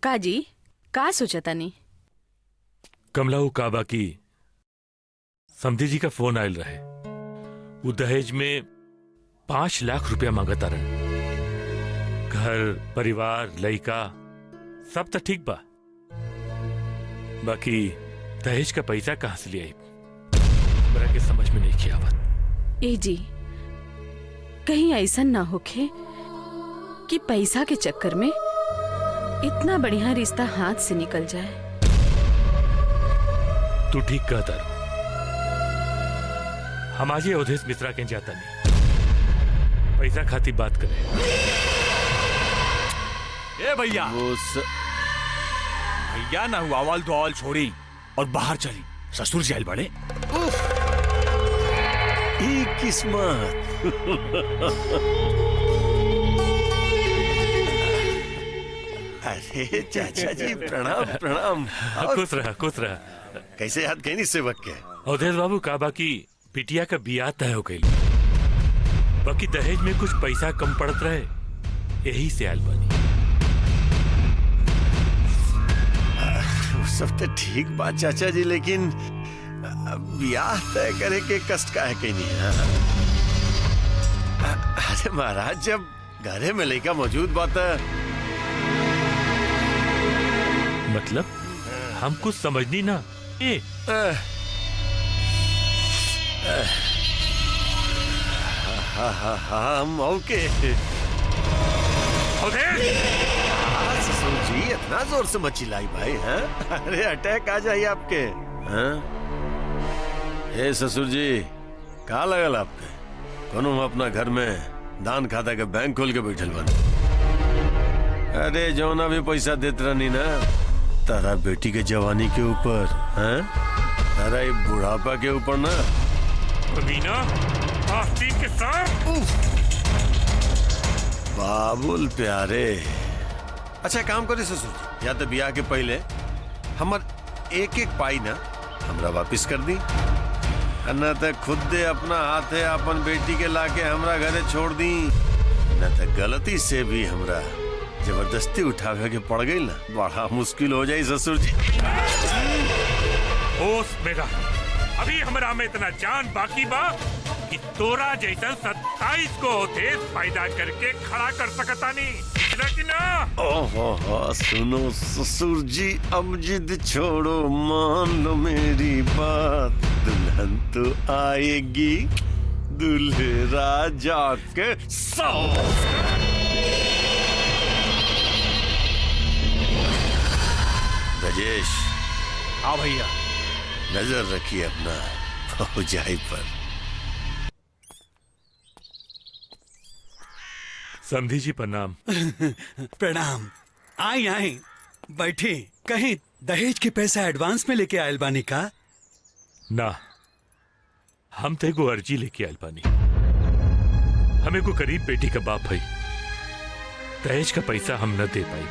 काजी का सोचता नहीं? कमलाऊ काबा की समधी जी का फोन आयल रहे। वो दहेज में 5 लाख रुपया मांगता रहे। घर परिवार लड़का सब तो ठीक बा, बाकी दहेज का पैसा कहां से ले आई हमरा के समझ में नहीं किया आवत। ए जी, कहीं ऐसा ना होखे कि पैसा के चक्कर में इतना बढ़िया रिश्ता हाथ से निकल जाए। तू ठीक कहता रो। हम आज अवधेश मिश्रा के जाता नहीं, पैसा खाती बात करे। ए भैया, भैया ना हुआ अवाल दुआल छोड़ी और बाहर चली। ससुर जी आइल बड़े। ई किस्मत। अरे चाचा जी प्रणाम प्रणाम। खुश रहा खुश रहा। कैसे याद कहीं सेवक के? अवधेश बाबू काबा की बिटिया का बियाह तय हो गई, बाकी दहेज में कुछ पैसा कम पड़त रहे, यही से आयल बानी। सब तो ठीक बात चाचा जी, लेकिन ब्याह तय करे के कष्ट का है कहीं नहीं। अरे महाराज, जब घरे में लड़का मौजूद बात मतलब हम कुछ समझनी ना। हम ओके। ससुर जी इतना जोर से मत चिल्लाई भाई। हैं? अरे अटैक आ जाइए आपके। हैं? हे ससुर जी, कहाँ लगल आपके? कोनो हम अपना घर में दान खाता के बैंक खोल के बैठल बन। अरे जौना भी पैसा देत रहनी ना तारा बेटी के जवानी के ऊपर, हैं? तारा ये बुढ़ापा के ऊपर ना। के साथ बाबुल प्यारे। अच्छा काम करी ससुर जी, या तो ब्याह के पहले हमर एक एक पाई ना हमरा वापिस कर दी, न तो खुद दे अपना हाथे अपन बेटी के लाके हमरा घरे छोड़ दी, न तो गलती से भी हमरा जबरदस्ती उठावे के पड़ गई ना, बड़ा मुश्किल हो जाये ससुर जी। होश मेरा, अभी हमरा में इतना जान बाकी बा कि तोरा जैसा 27 को होते पैदा करके खड़ा कर सकता नहीं कि ना। ओहो सुनो ससुर जी, अब जिद छोड़ो, मान लो मेरी बात, दुल्हन तो आएगी दूल्हे राजा के साथ। ब्रजेश। हाँ भैया। नजर रखिए अपना भौजाई पर। समधी जी प्रणाम। प्रणाम। आई आई बैठे। कहीं दहेज के पैसा एडवांस में लेके आयल बानी का? ना, हम ते को अर्जी लेके आयल बानी। हमें को करीब बेटी का बाप भाई, दहेज का पैसा हम न दे पाई।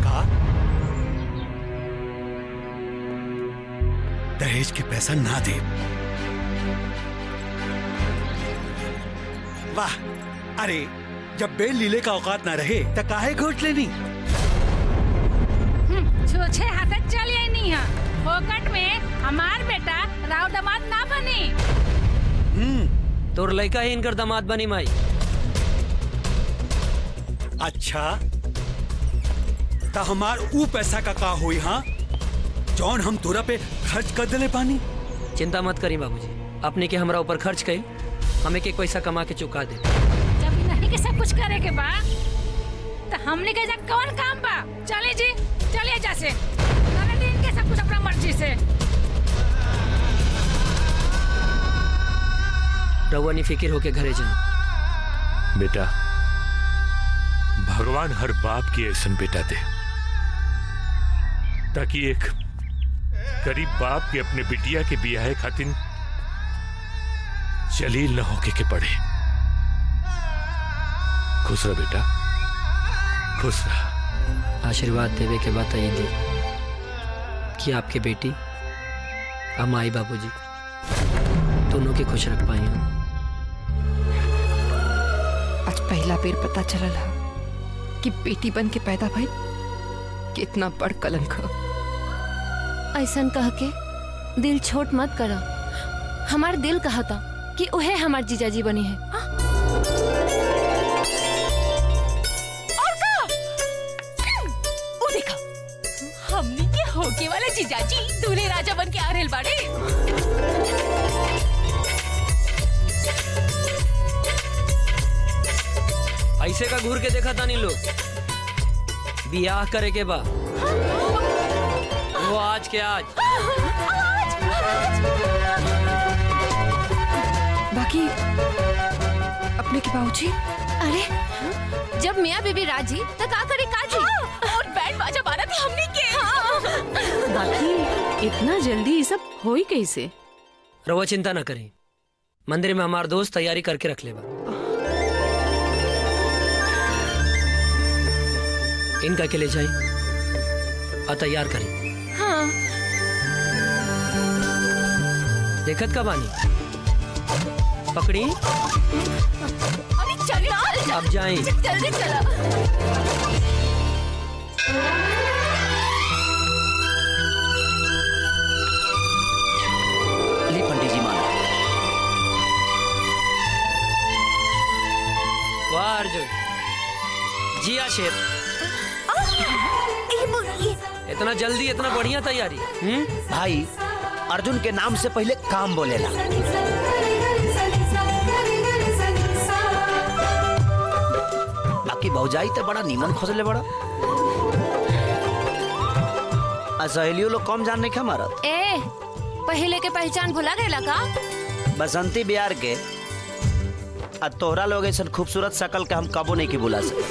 का? दहेज के पैसा ना दे? वाह, अरे जब बेल लीले का औकात ना रहे तो काहे घोट लेनी? छूछे हाथ चलिए नहीं है। फोकट में हमार बेटा राव दामाद ना बनी। तोर लड़का ही इनकर दामाद बनी माई। अच्छा, तो हमार ऊ पैसा का हुई? हाँ, जौन हम तोरा पे खर्च कर दिले पानी। चिंता मत करी बाबूजी, अपने के हमरा ऊपर खर्च कई, हमें के पैसा कमा के चुका दे। जब नहीं के सब कुछ करे के बा तो हमने के जा कौन काम बा? चले जी, चलिए जैसे करे दिन के सब कुछ अपना मर्जी से। रहुआ नी फिक्र होके घरे जाओ। बेटा, भगवान हर बाप की ऐसा बेटा दे ताकि एक गरीब बाप के अपने बिटिया के बियाह खातिर जलील न होके के पड़े। खुश रह बेटा, खुश रह। आशीर्वाद देवे के बाद ये दी कि आपके बेटी और माई बाबूजी दोनों के खुश रख पाए हैं। आज पहला बेर पता चलल है कि बेटी बन के पैदा भई कितना बड़ कलंक ह। ऐसन कह के दिल छोट मत करा। हमार दिल कहा था कि उहे हमार जीजाजी बनी है। और का? वो देखा, हमनी के होके वाले जीजाजी दूल्हे राजा बन के आ रहल बाड़े। ऐसे का घूर के देखा तानी लोग, बियाह करे के बा वो आज के आज। बाकी अपने के बाबूजी, अरे जब मियाँ बीबी राजी तो का करे काजी। और बैंड बाजा बारा थी हमनी के। बाकी इतना जल्दी ये सब होई कैसे? रवा चिंता ना करें, मंदिर में हमार दोस्त तैयारी करके रख लेगा। इनका के ले जाए और तैयार करें। हाँ। देखत का बानी पकड़ी। अरे चल अब जाएं। जल्दी चला। ले पंडित जी माला। वाह अर्जुन, जिया शेर, इतना जल्दी इतना बढ़िया तैयारी। भाई अर्जुन के नाम से पहले काम बोलेला। बाकी भौजाई तो बड़ा नीमन खोजले बड़ा। सहेलियों लोग कम जान नहीं खा मारा। ए पहले के पहचान भुला गए का? बसंती बिहार के आ तोहरा लोग ऐसा खूबसूरत शकल के हम कबो नहीं की बुला सके।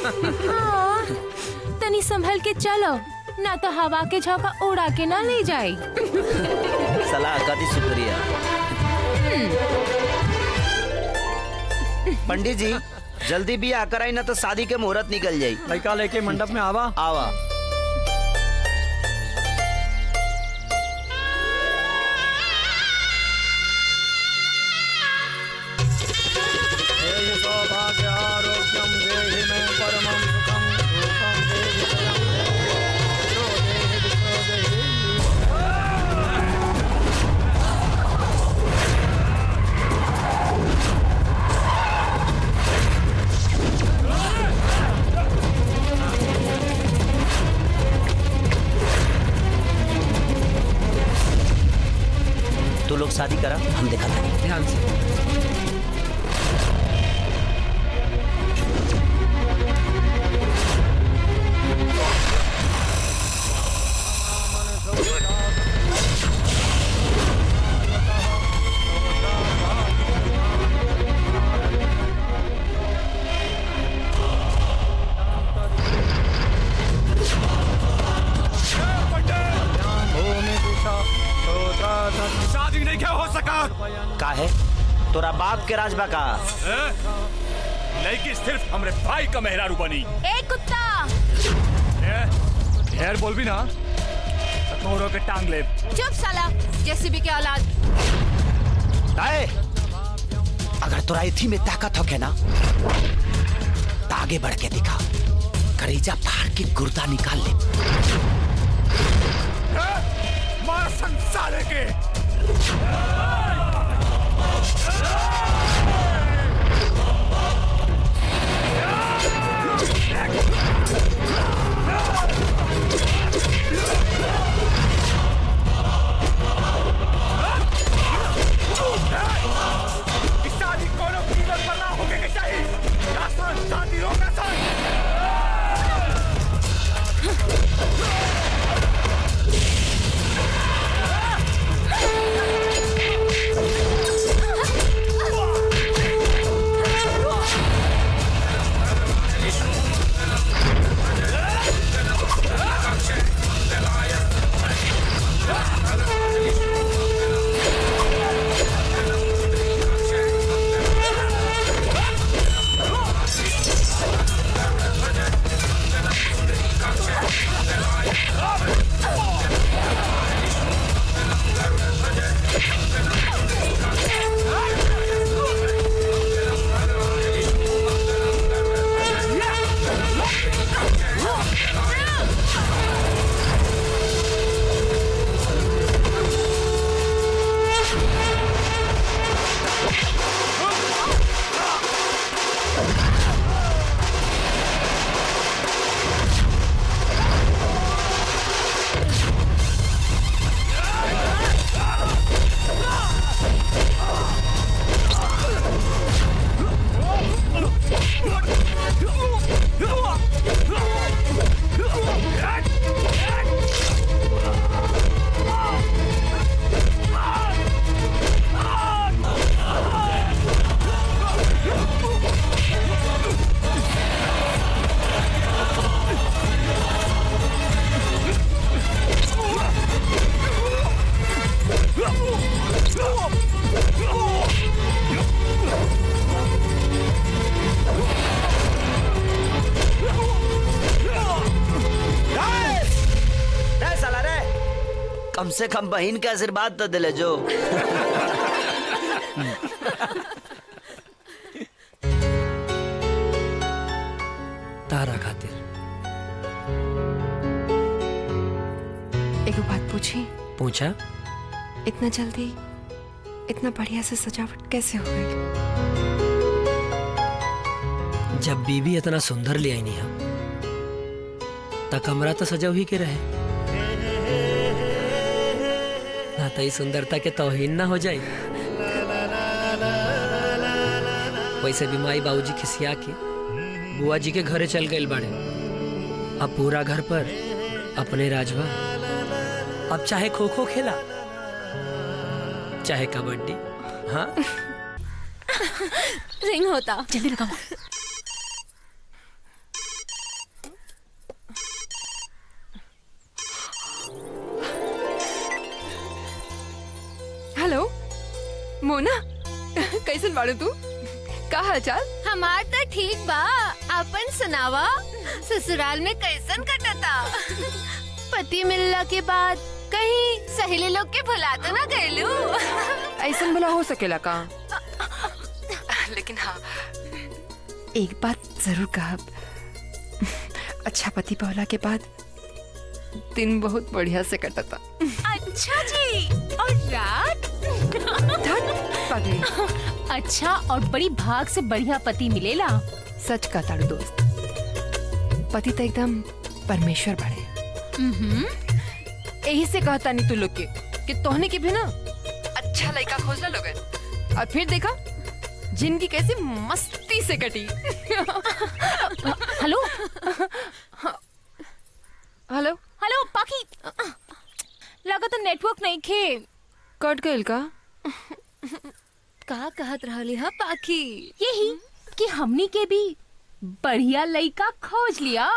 तनी संभल के चलो, ना तो हवा के झोंका उड़ा के ना ले जाए। सलाह का दी शुक्रिया। पंडित जी जल्दी बियाह कराई ना तो शादी के मुहूर्त निकल जाई। लड़का लेके मंडप में आवा। आवा। तू लोग शादी करा, हम देखा था। ध्यान से। शादी नहीं क्या हो सका? का है तोरा बाप के राज बा का? लड़की सिर्फ हमरे भाई का मेहरारू बनी। ए कुत्ता, ढेर बोल भी ना तोरो के टांग ले। चुप साला, जेसीबी के औलाद। आए, अगर तोरा इथी में ताकत होके ना तो आगे बढ़ के दिखा, करेजा फाड़ के गुर्दा निकाल ले। मार संसार के। शादी कोनो कीमत पर ना होके के चाहिए। शादी होगा कम से कम बहन के आशीर्वाद तो दिले जो। तारा खातिर। एक बात पूछी? पूछा। इतना जल्दी इतना बढ़िया से सजावट कैसे हो गई? जब बीबी इतना सुंदर ले आई नहीं हम ता कमरा तो सजा ही के रहे ना, तो सुंदरता के तौहीन ना हो जाए। वैसे भी माई बाबूजी खिसिया के बुआ जी के घरे चल गए बाड़े। अब पूरा घर पर अपने राजवा। अब चाहे खो खो खेला चाहे कबड्डी। हाँ रिंग होता। जल्दी लगाओ। हेलो मोना, कैसन बाड़ू तू? का हाल चाल? हमार तो ठीक बा। अपन सुनावा, ससुराल में कैसन कटता? पति मिलला के बाद कहीं सहेली लोग के भुला तो ना गएलू? ऐसन भला हो सकेला का? लेकिन हाँ, एक बात जरूर कहब, अच्छा पति पहला के बाद दिन बहुत बढ़िया से कटता। अच्छा जी। और रात? पगली। अच्छा, और बड़ी भाग से बढ़िया पति मिलेला। सच का तारू दोस्त, पति तो एकदम परमेश्वर बड़े। यही से कहता नहीं तू लोग के कि तोहने की भी ना अच्छा लड़का खोजना लोग। और फिर देखा जिंदगी कैसे मस्ती से कटी। हेलो हेलो हेलो पाखी, लगा तो नेटवर्क नहीं खे। कट गइल का? का कहत रहली हा पाखी? यही कि हमनी के भी बढ़िया लड़का खोज लिया।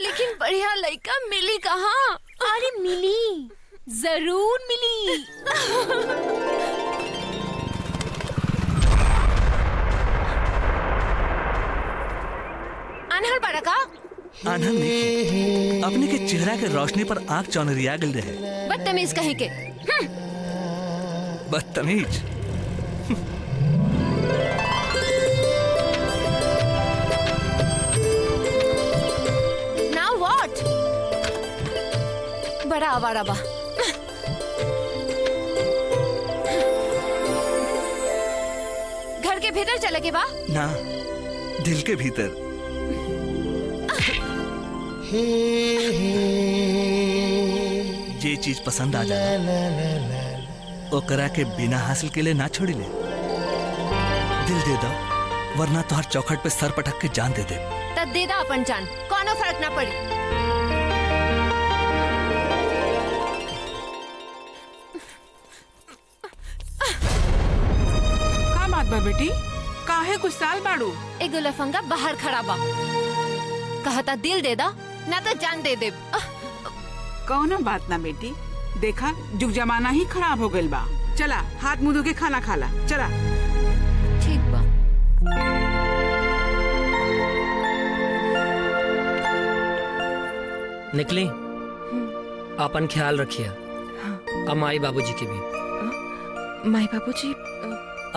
लेकिन बढ़िया लड़का मिली कहाँ? अरे मिली, जरूर मिली। अनहर बड़ा का? आनंद नहीं, अपने के चेहरा के रोशनी पर आंख चौनरिया गल रहे। बदतमीज कहीं के। बदतमीज। Now what? बड़ा आवारा बा। घर के भीतर चले के बा? ना, दिल के भीतर। जे चीज पसंद आ जाए ओकरा के बिना हासिल के लिए ना छोड़ी ले। दिल दे दो, वरना तो हर चौखट पे सर पटक के जान दे दे। तब दे दा अपन जान, कोनो फर्क ना पड़ी। का बात बा बेटी? काहे कुछ साल बाड़ू? एगो लफंगा बाहर खड़ा बा, कहता दिल दे दा ना तो जान दे दे। कौनो बात ना बेटी, देखा जुग जमाना ही खराब हो गइल बा। चला हाथ मुंह धो के खाना खाला। चला। ठीक बा। निकली, अपन ख्याल रखिए। अब माई बाबूजी के भी। माई बाबूजी?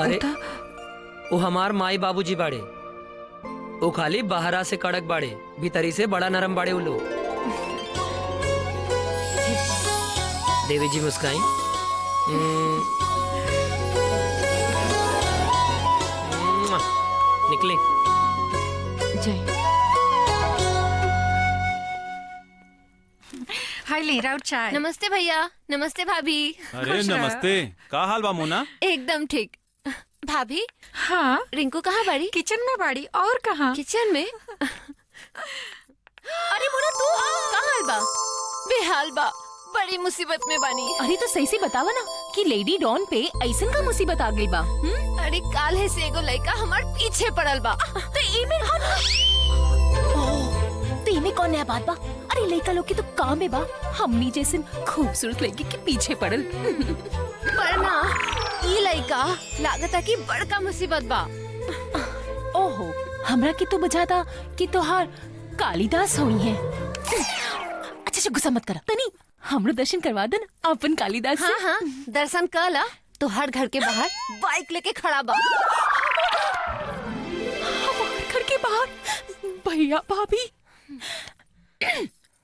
अरे वो हमार माई बाबूजी बाड़े, वो खाली बाहरा से कड़क बाड़े, भीतरी से बड़ा नरम बाड़े वो लोग। देवी जी मुस्काई। निकले। जय। हाय ले राउत चाय। नमस्ते भैया। नमस्ते भाभी। अरे नमस्ते, का हाल बा मोना? एकदम ठीक। भाभी। हाँ रिंकू कहाँ बाड़ी? किचन में बाड़ी। और कहाँ? किचन में। अरे मोना तू कहाँ बा? बेहाल बा, बड़ी मुसीबत में बानी। अरे तो सही से बतावा ना कि लेडी डॉन पे ऐसन का मुसीबत आ गई बा। अरे काल है से एगो लड़का हमार पीछे पड़ल बा। तो इमे तो इमे कौन नया बात बा? अरे लड़का लोग की तो काम है बा, हमनी जैसे खूबसूरत लड़की के पीछे पड़ल। पर ना ई लड़का लागता कि बड़का मुसीबत बा। ओहो, हमरा की तो बुझाता कि तोहार कालिदास हुई है। अच्छा गुस्सा मत करा तनी, हमरो दर्शन करवा दे ना अपन कालिदास से। हाँ दर्शन कर ला तो हर घर के बाहर बाइक लेके खड़ा बा। हमारे घर के बाहर भैया भाभी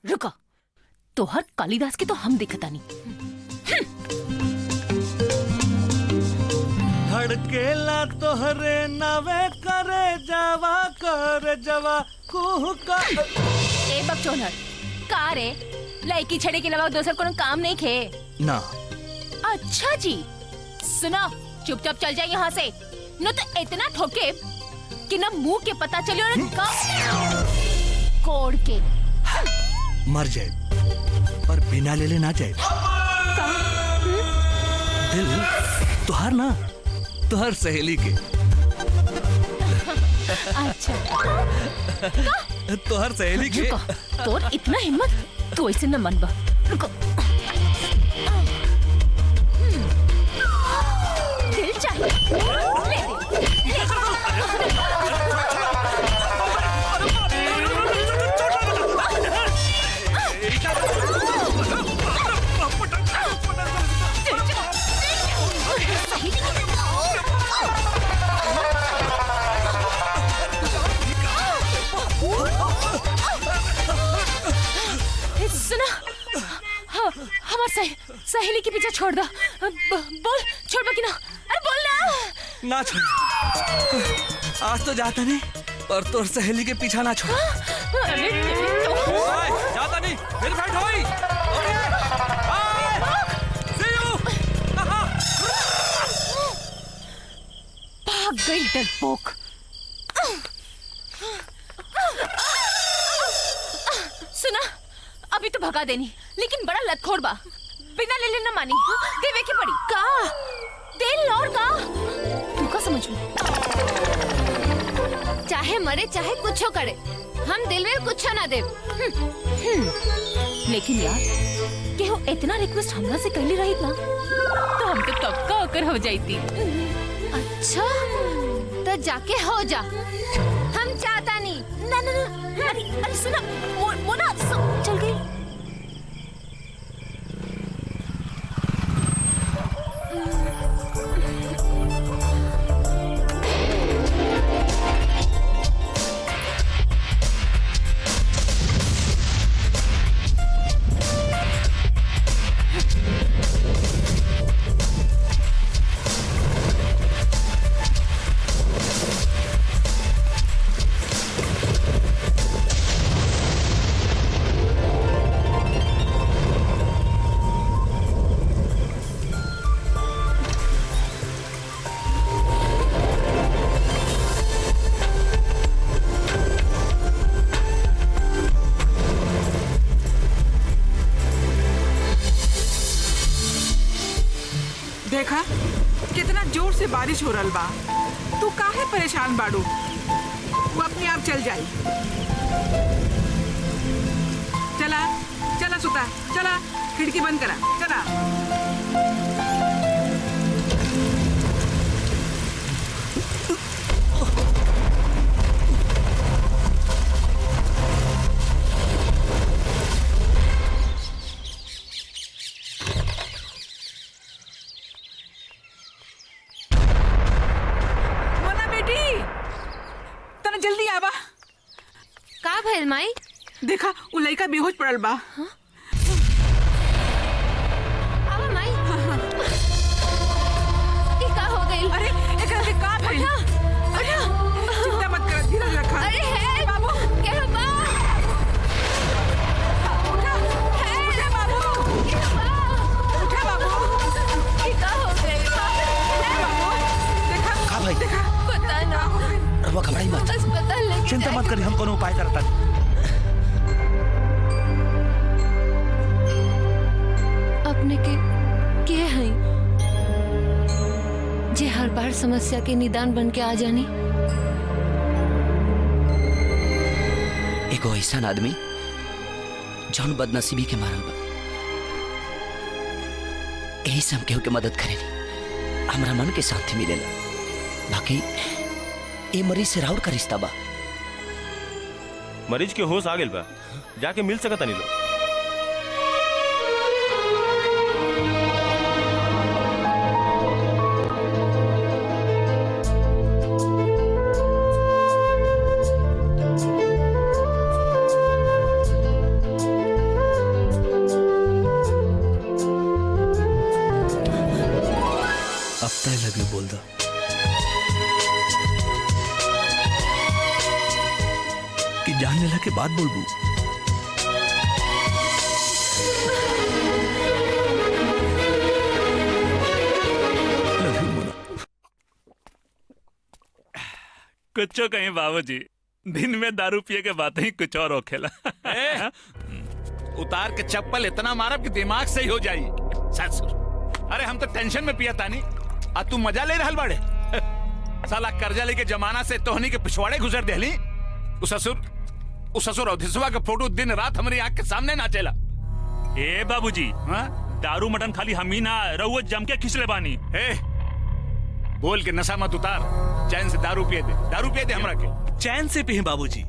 रुको, तो हर कालिदास के तो हम दिखता नहीं। धड़केला तोहरे नवे करे जवा कुह का। ए बकचोदर का रे, लड़की छड़े के अलावा दूसर कोनो काम नहीं खे ना। अच्छा जी सुनो, चुपचाप चल जाए यहाँ से, न तो इतना ठोके कि न मुंह के पता चले और न कोड़ के मर जाए पर बिना ले ले ना जाए। दिल तुहार ना, तुहार सहेली के। अच्छा तुहार सहेली के। रुको, तोर इतना हिम्मत, तू ऐसे न मनबा। रुको, दिल चाहिए ले सुना, हाँ, हमारे सहेली के पीछे छोड़ दो। बोल, छोड़ बाकी ना। अरे बोल ना। ना छोड़, आज तो जाता नहीं, और तोर सहेली के पीछा ना छोड़। अरे जाता नहीं, फिर बैठ होई। भाग गई डरपोक। सुना, अभी तो भगा देनी, लेकिन बड़ा लतखोर बा, बिना ले लेना मानी। देवे की पड़ी का दिल और का तू का समझ में। चाहे मरे चाहे कुछो करे, हम दिल में कुछो ना दे। लेकिन यार केहू इतना रिक्वेस्ट हमरा से कहली रही ना, तो हम तो कब का होकर हो जाती। अच्छा तो जाके हो जा, हम चाहता नहीं। ना ना ना, अरे सुना, वो ना चल गई। देखा कितना जोर से बारिश हो रहा बा, तू काहे परेशान बाड़ू? वो अपने आप चल जाई। चला चला सुता, चला खिड़की बंद करा, चला। जल्दी आवा। का भइल माई? देखा उ लड़का बेहोश पड़ल बा। आवा माई। ई का हो गइल? अरे एकरा के का भइल? अरे चिंता मत कर, धीरज रखा। अरे है बाबू, के बा? उठा, उठा बाबू, उठा बाबू। ई का हो गइल? बाबू देखा का भाई? देखा पता ना। रवा घबराई मत, अस्पताल लेके चिंता मत करी, हम कोनो उपाय करता। अपने के हैं जे हर बार समस्या के निदान बन के आ जानी। एगो ऐसा आदमी जौन बदनसीबी के मारल बा, यही से हम केहू के मदद करेली, हमरा मन के शांति मिलेला। बाकी ए मरीज से राउर का रिश्ता बा। मरीज के होश आ गेल बा, जाके मिल सकता नहीं लो। बात बोलबू। लव यू मोना। कुछ कहीं बाबूजी, दिन में दारू पिए के बात ही कुछ और होखेला। उतार के चप्पल इतना मारब कि दिमाग सही हो जाई। ससुर, अरे हम तो टेंशन में पिया तानी, आ तू मजा ले रहल बाड़े। साला कर्जा लेके जमाना से तोहनी के पिछवाड़े गुजर देली। उस ससुर अवधिसवा का फोटो दिन रात हमारी आंख के सामने ना चला। ए बाबूजी, दारू मटन खाली हम ही ना रहुआ जम के खिसले बानी। बोल के नशा मत उतार, चैन से दारू पिए दे हमरा के। चैन से पी बाबूजी,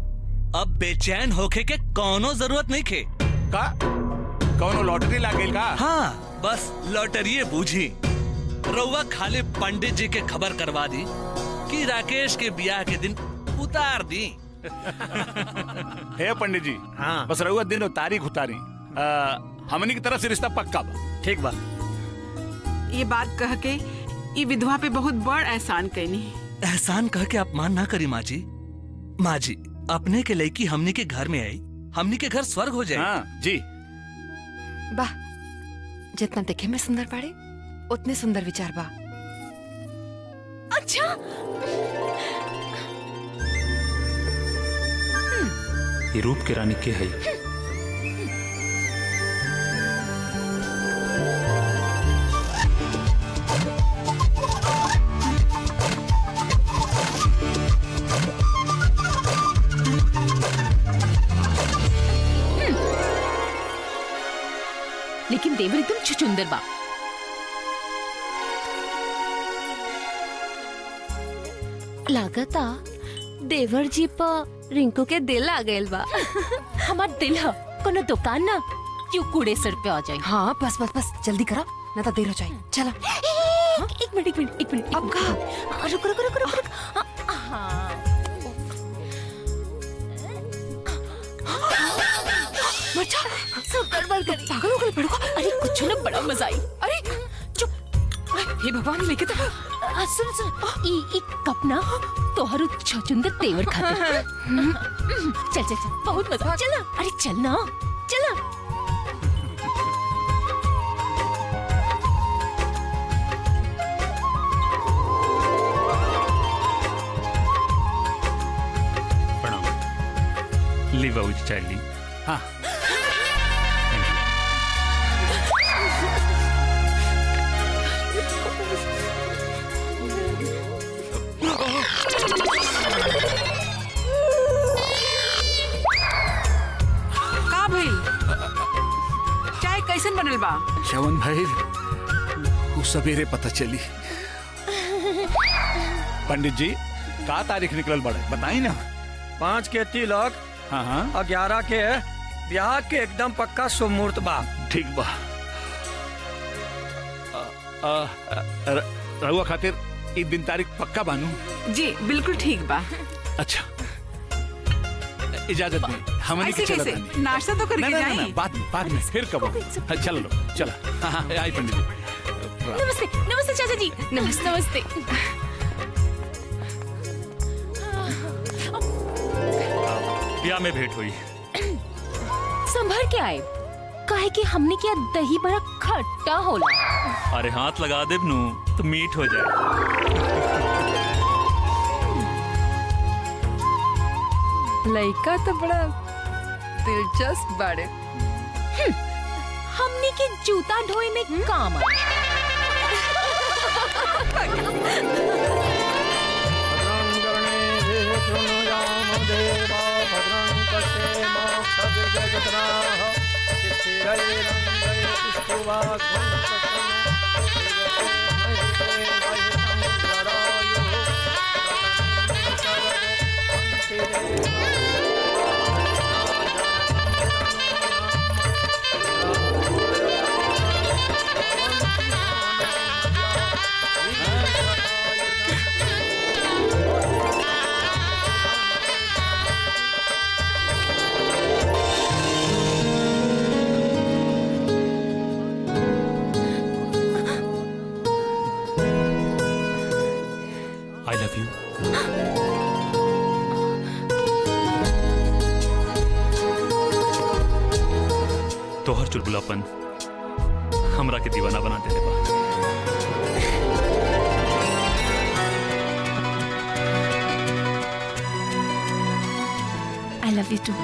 अब बेचैन होके के कोनो जरूरत नहीं खे। का कोनो लॉटरी लागेल का? हाँ, बस लॉटरी बूझी। रउआ खाली पंडित जी के खबर करवा दी कि राकेश के ब्याह के दिन उतार दी। हे पंडित जी, हाँ, बस रउआ दिन और तारीख उतारी। हमनी की तरफ से रिश्ता पक्का बा। ठीक बा। ये बात कह के ये विधवा पे बहुत बड़ एहसान कैनी। एहसान कह के अपमान ना करी माँ जी। माँ जी, अपने के लड़की हमनी के घर में आई, हमनी के घर स्वर्ग हो जाए। हाँ, जी। वाह, जितना देखे में सुंदर बाड़े उतने सुंदर विचार बा। अच्छा, ये रूप के रानी के है। लेकिन देवर एकदम छुचुंदर बा। लागता देवर जी पर रिंकू के दिल आ गइल बा। हमार दिल है कोनो दुकान ना क्यों कूड़े सर पे आ जाए। हाँ, बस बस बस जल्दी करा, ना तो देर हो जाए। चला। एक मिनट। अब कहा? रुक। मचा, सब गड़बड़ करी। पागल हो गए बड़को। अरे कुछ ना, बड़ा मजा आई। अरे चुप। हे भगवान, लेके तो सुन ई कप ना तोहरो छचुंदर तेवर खाते। चल बहुत मजा। चल, अरे चल ना, चल। प्रणाम। ली बाबूजी चाय ली। हाँ। का भइल? चाय कैसन बनल बा? शवन भाई, वो सवेरे पता चली। पंडित जी, का तारीख निकलल बड़े बताई ना। 5 के तिलक, हाँ, 11 के ब्याह के एकदम पक्का शुभ मुहूर्त बा। ठीक बा। रहुआ खातिर ई दिन तारीख पक्का बानू? जी बिल्कुल ठीक बा। अच्छा, इजाजत नहीं, हमने ऐसे चला कैसे? नाश्ता तो करके जाएं। बाद में फिर कब? चलो लो, चला। हाँ, आई पंडित जी। नमस्ते चाचा जी। नमस्ते। ब्याह में भेंट हुई। संभर के आए, काहे कि हमने क्या दही बड़ा खट्टा होला। अरे हाथ लगा दे नू तो मीठ हो जाए। लड़का तो बड़ा दिलचस्प बाड़े। हमने के जूता ढोए में काम आए। तोहर चुलबुलापन हमरा के दीवाना बना देले बा। I love you too.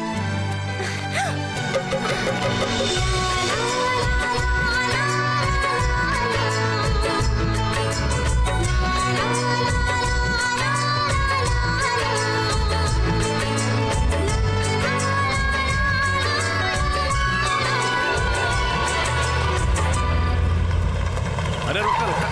अरे रुका रुका।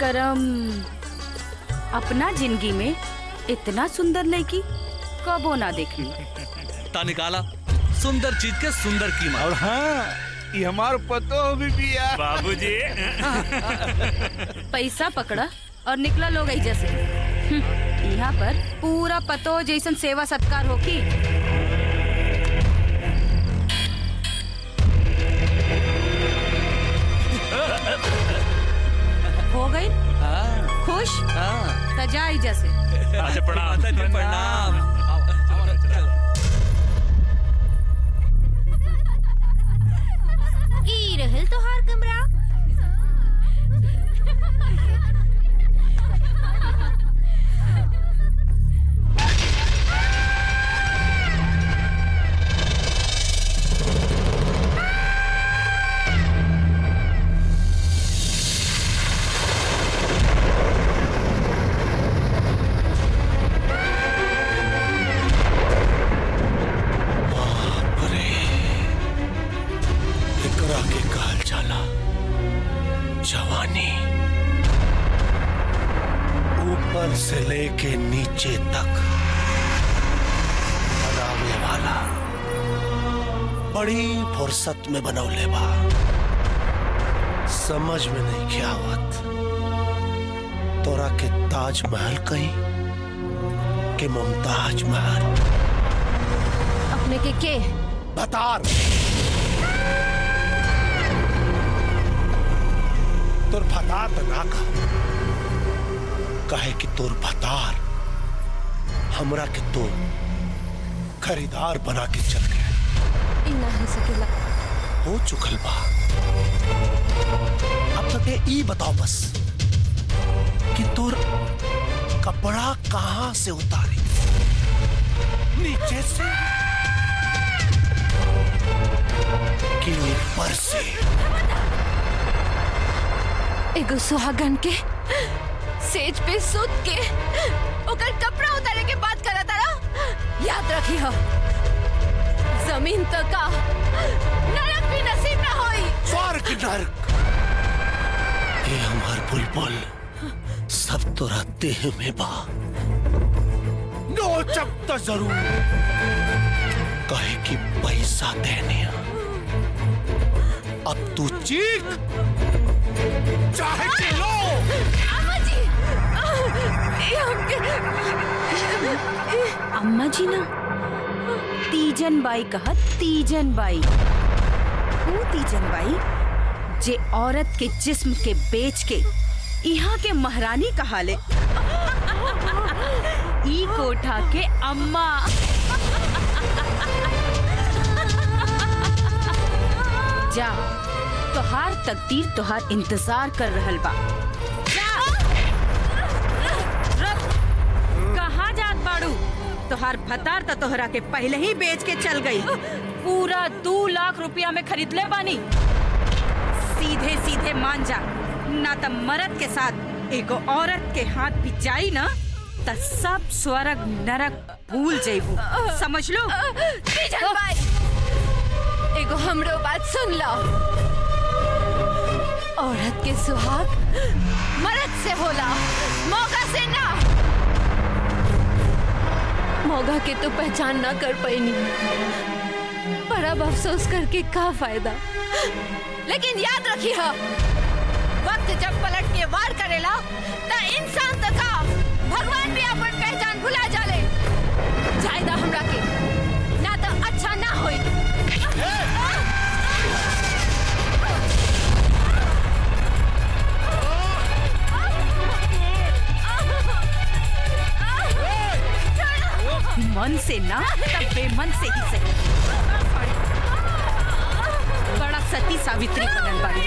करम, अपना जिंदगी में इतना सुंदर लड़की कबो ना देखी। ता निकाला सुंदर चीज के सुंदर कीमत। और हाँ, ये हमार पतो भी बिया। बाबूजी पैसा पकड़ा और निकला लोग ऐसे से। यहाँ पर पूरा पतो जैसन सेवा सत्कार होकी। हो गई खुश? सजाई जैसे। अच्छा प्रणाम। प्रणाम। ई रहल तोहार कमरा। जवानी ऊपर से लेके नीचे तक बनावे वाला बड़ी फुर्सत में बनौले बा। समझ में नहीं क्या आवत तोरा के ताजमहल कहीं के मुमताज महल। अपने के बतार तोर भतार तो ना कहे कि तोर भतार हमरा के तो खरीदार बना के चल गए। इना हो सकेला हो चुकल बा। अब तक ई बताओ बस कि तोर कपड़ा कहां से उतारी, नीचे से कि ऊपर से? एगो सुहागन के सेज पे सूत के ओकर कपड़ा उतारे के बात करा तारा। याद रखी हो, जमीन तो का नरक भी नसीब ना होई। स्वर्ग नरक ये हमार बुलबुल सब तोरा देह में बा। नोचब तो जरूर कहे कि पैसा देने अब तू चीख चाहे चिल्लो। अम्मा जी, अम्मा जी ना, तीजन बाई कहा। तीजन बाई वो तीजन बाई जे औरत के जिस्म के बेच के यहाँ के महारानी कहा ले। ई कोठा के अम्मा। जा, तोहार तकदीर तोहार इंतजार कर रहल बा। कहाँ जात बाड़ू? तोहार भतार तो तोहरा के पहले ही बेच के चल गई। पूरा 2 लाख रुपया में खरीद ले बानी। सीधे सीधे मान जा, ना त मर्द के साथ एगो औरत के हाथ भी जाई ना त सब स्वर्ग नरक भूल जाइबू, समझ लो। तीजन भाई एगो हमरो बात सुन लो। औरत के सुहाग मर्द से होला, मौका से ना। मौका के तो पहचान ना कर पाईनी, पर अब अफसोस करके का फायदा। लेकिन याद रखी हो, वक्त जब पलट के वार करेला त इंसान तक का भगवान भी अपन पहचान भुला जाले। जायदा हमरा के ना तो अच्छा ना होई। मन से ना तब बेमन से ही सही। बड़ा सती सावित्री बनल बाड़ी।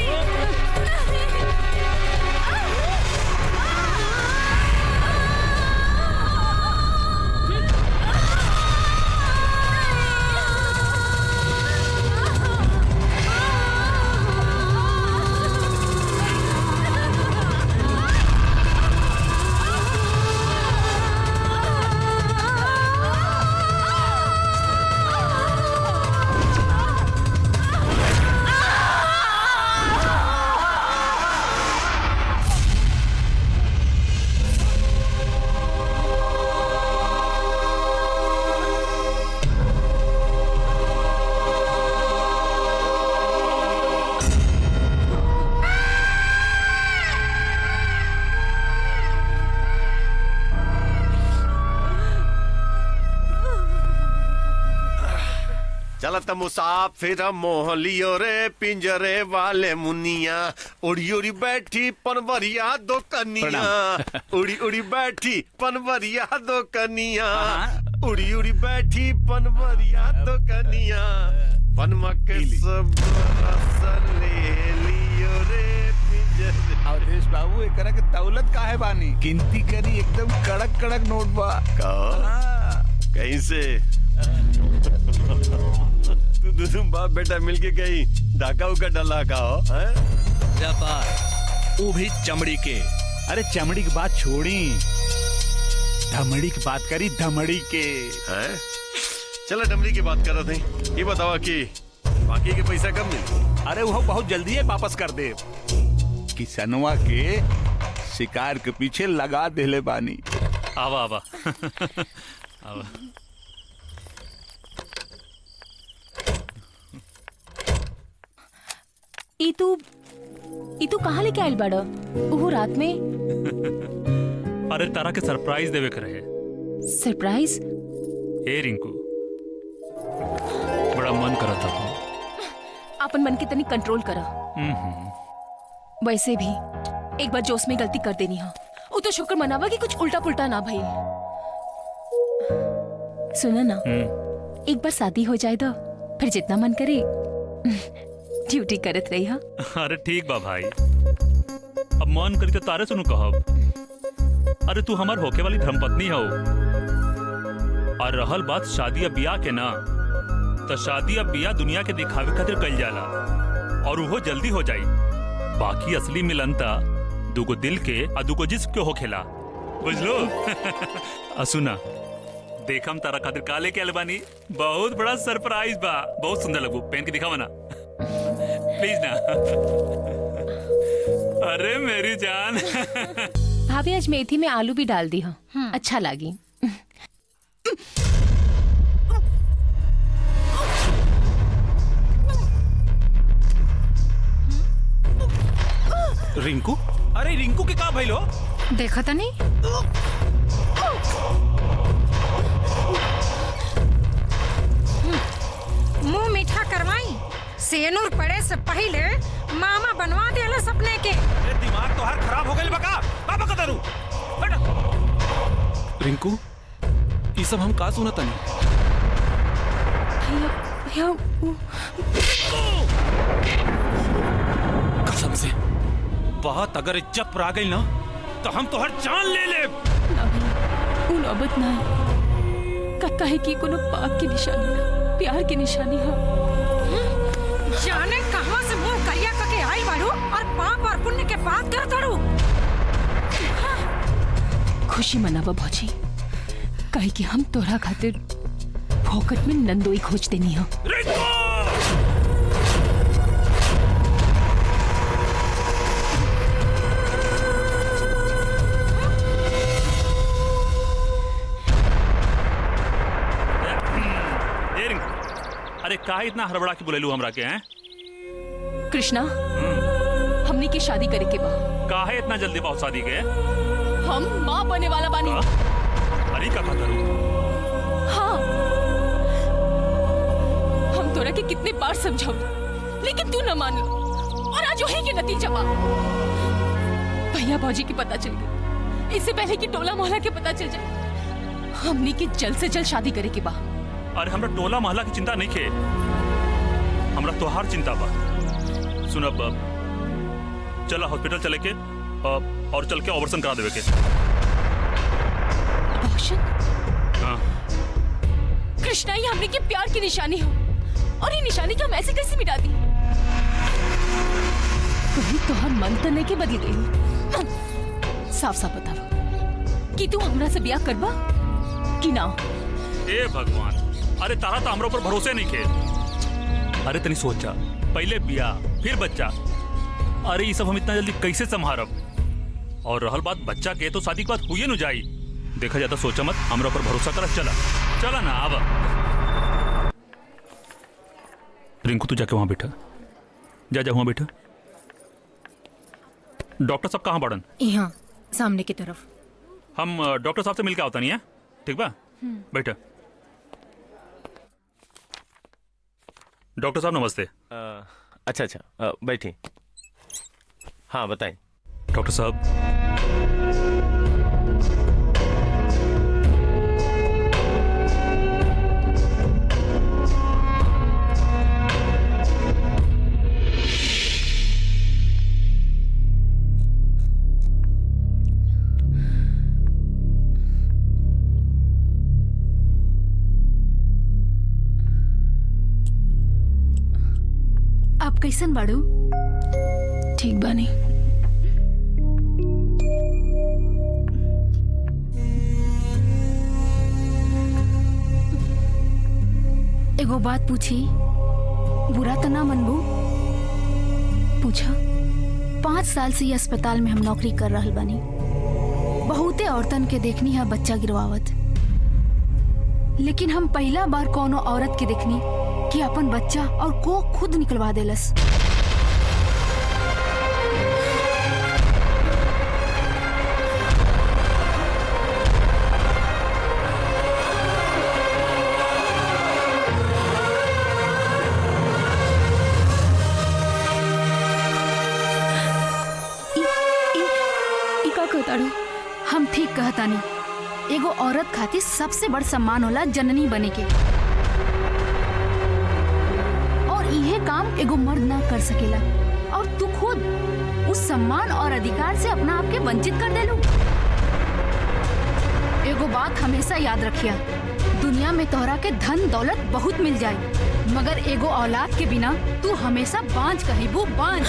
चलत मुसाफिर मोह लियो रे पिंजरे वाले मुनिया, उड़ी उड़ी बैठी पनवरिया दो कनिया, उड़ी उड़ी बैठी पनवरिया दो कनिया, उड़ी उड़ी बैठी पनवरिया दो कनिया, पनमा के सब रस ले लियो रे पिंजरे। अवधेश बाबू एकरा के दौलत काहे बानी? गिनती करी एकदम कड़क कड़क नोट बा। कहीं से तू बाप बेटा मिलके कहीं डाका उका डला का हो? वो भी चमड़ी के। अरे चमड़ी की बात छोड़ी, धमड़ी की बात करी, धमड़ी के। चलो डमरी की बात कर रहे थे। ये बतावा कि बाकी के पैसा कब मिले? अरे वो बहुत जल्दी है वापस कर दे। किसनवा के शिकार के पीछे लगा देले बानी। आवा आवा आवा। ई तू कहाँ लेके आयल बाड़ा? वो रात में? अरे तारा के सरप्राइज देवे के रहे। सरप्राइज? ए रिंकू, बड़ा मन करा था। अपन मन के तनी कंट्रोल करा। वैसे भी एक बार जोश में गलती कर देनी है, वो तो शुक्र मनावा कि कुछ उल्टा पुल्टा ना भइल। सुना ना, एक बार शादी हो जाए तो फिर जितना मन करे ड्यूटी करत रही। हाँ अरे ठीक बा भाई, अब मन करी तो तारे सुनू कहब। अरे तू हमार होके वाली धर्मपत्नी हो। और रहल बात शादी या बियाह के ना, तो शादी या बियाह दुनिया के दिखावे खातिर कइल जाला और वो जल्दी हो जाई। बाकी असली मिलनता दुगो दिल के और दुगो जिस्म के होखेला, बुझलो? असुना देखम तारा खातिर काले के अलबानी बहुत बड़ा सरप्राइज बा। बहुत सुंदर लगू, पहन के दिखावा ना प्लीज ना। अरे मेरी जान। भाभी आज मेथी में आलू भी डाल दी। हाँ अच्छा लगी। रिंकू, अरे रिंकू के का भइलो? देखा था नहीं? मुंह मीठा करवाई, सेनुर पड़े से पहले मामा बनवा देला सपने के। ये दिमाग तो हर खराब हो गइल बका। पापा का दारू रिंकू, ये सब हम का सुनत नहीं? भैया कसम से बात अगर इज्जत पर आ गई ना तो हम तो हर जान ले ले। नौबत ना कहे कि कोनो पाप की निशानी ना प्यार की निशानी है। जाने कहां से मुंह करिया करके आई बाड़ू और पाप और पुण्य के बात के खुशी मनावा भौजी, काहे कि हम तोरा खातिर फोकट में नंदोई खोज देनी हो। अरे काहे इतना हड़बड़ा के बोलेलू हमरा के हैं? कृष्णा, हमनी की शादी करे के बा। काहे इतना जल्दी बहुत शादी के? हम माँ बने वाला बानी। अरे का करू? हाँ, हम तोरा के कितने बार समझाऊ, लेकिन तू न मान लो, और आज वही के नतीजा बा। भैया भौजी की पता चल गई, इससे पहले कि टोला मोहल्ला के पता चल जाए। हमनी की जल्द से जल्द शादी करे के बा। अरे हमरा टोला मोहल्ला की चिंता नहीं खे, हमरा तोहार चिंता बा। सुनब, चला हॉस्पिटल चले के और चल के ऑपरेशन करा देवे के। ऑपरेशन? हाँ। कृष्णा, ये हमने के प्यार की निशानी हो, और ये निशानी को हम ऐसे कैसे मिटा दी? कहीं तो हम मन तो नहीं के बदल गई। साफ साफ बताओ कि तू हमरा से ब्याह करबा कि ना? ए भगवान, अरे तारा तो हमरा ऊपर भरोसे नहीं खे। अरे तनी सोचा, पहले ब्याह फिर बच्चा। अरे ये सब हम इतना जल्दी कैसे संभारब? और रहल बात बच्चा के, तो शादी के बाद हुई न जाई। देखा जाता, सोचा मत, हमरा ऊपर भरोसा करा। चला चला ना, आवा। रिंकू, तू जाके वहां बैठा, जा वहां बैठा। डॉक्टर साहब कहाँ बाड़न? यहाँ सामने की तरफ। हम डॉक्टर साहब से मिलके आवता नहीं है, ठीक बा? बैठा। डॉक्टर साहब नमस्ते। अच्छा, बैठिए। हाँ बताएं। डॉक्टर साहब, आप कैसन बाड़ू? ठीक बानी। एगो बात पूछी, बुरा तो ना मनबू? पूछा। 5 साल से ये अस्पताल में हम नौकरी कर रहल बानी। बहुते औरतन के देखनी है बच्चा गिरवावत, लेकिन हम पहला बार कोनो औरत के देखनी कि अपन बच्चा और को खुद निकलवा देलस। हम ठीक कहतानी, एगो औरत खातिर सबसे बड़ सम्मान होला जननी बने के, और इहे काम एगो मर्द ना कर सकेला, और तू खुद उस सम्मान और अधिकार से अपना आप के वंचित कर देलू। एगो बात हमेशा याद रखिया, दुनिया में तोहरा के धन दौलत बहुत मिल जाए, मगर एगो औलाद के बिना तू हमेशा बांझ कहिबू, बांझ।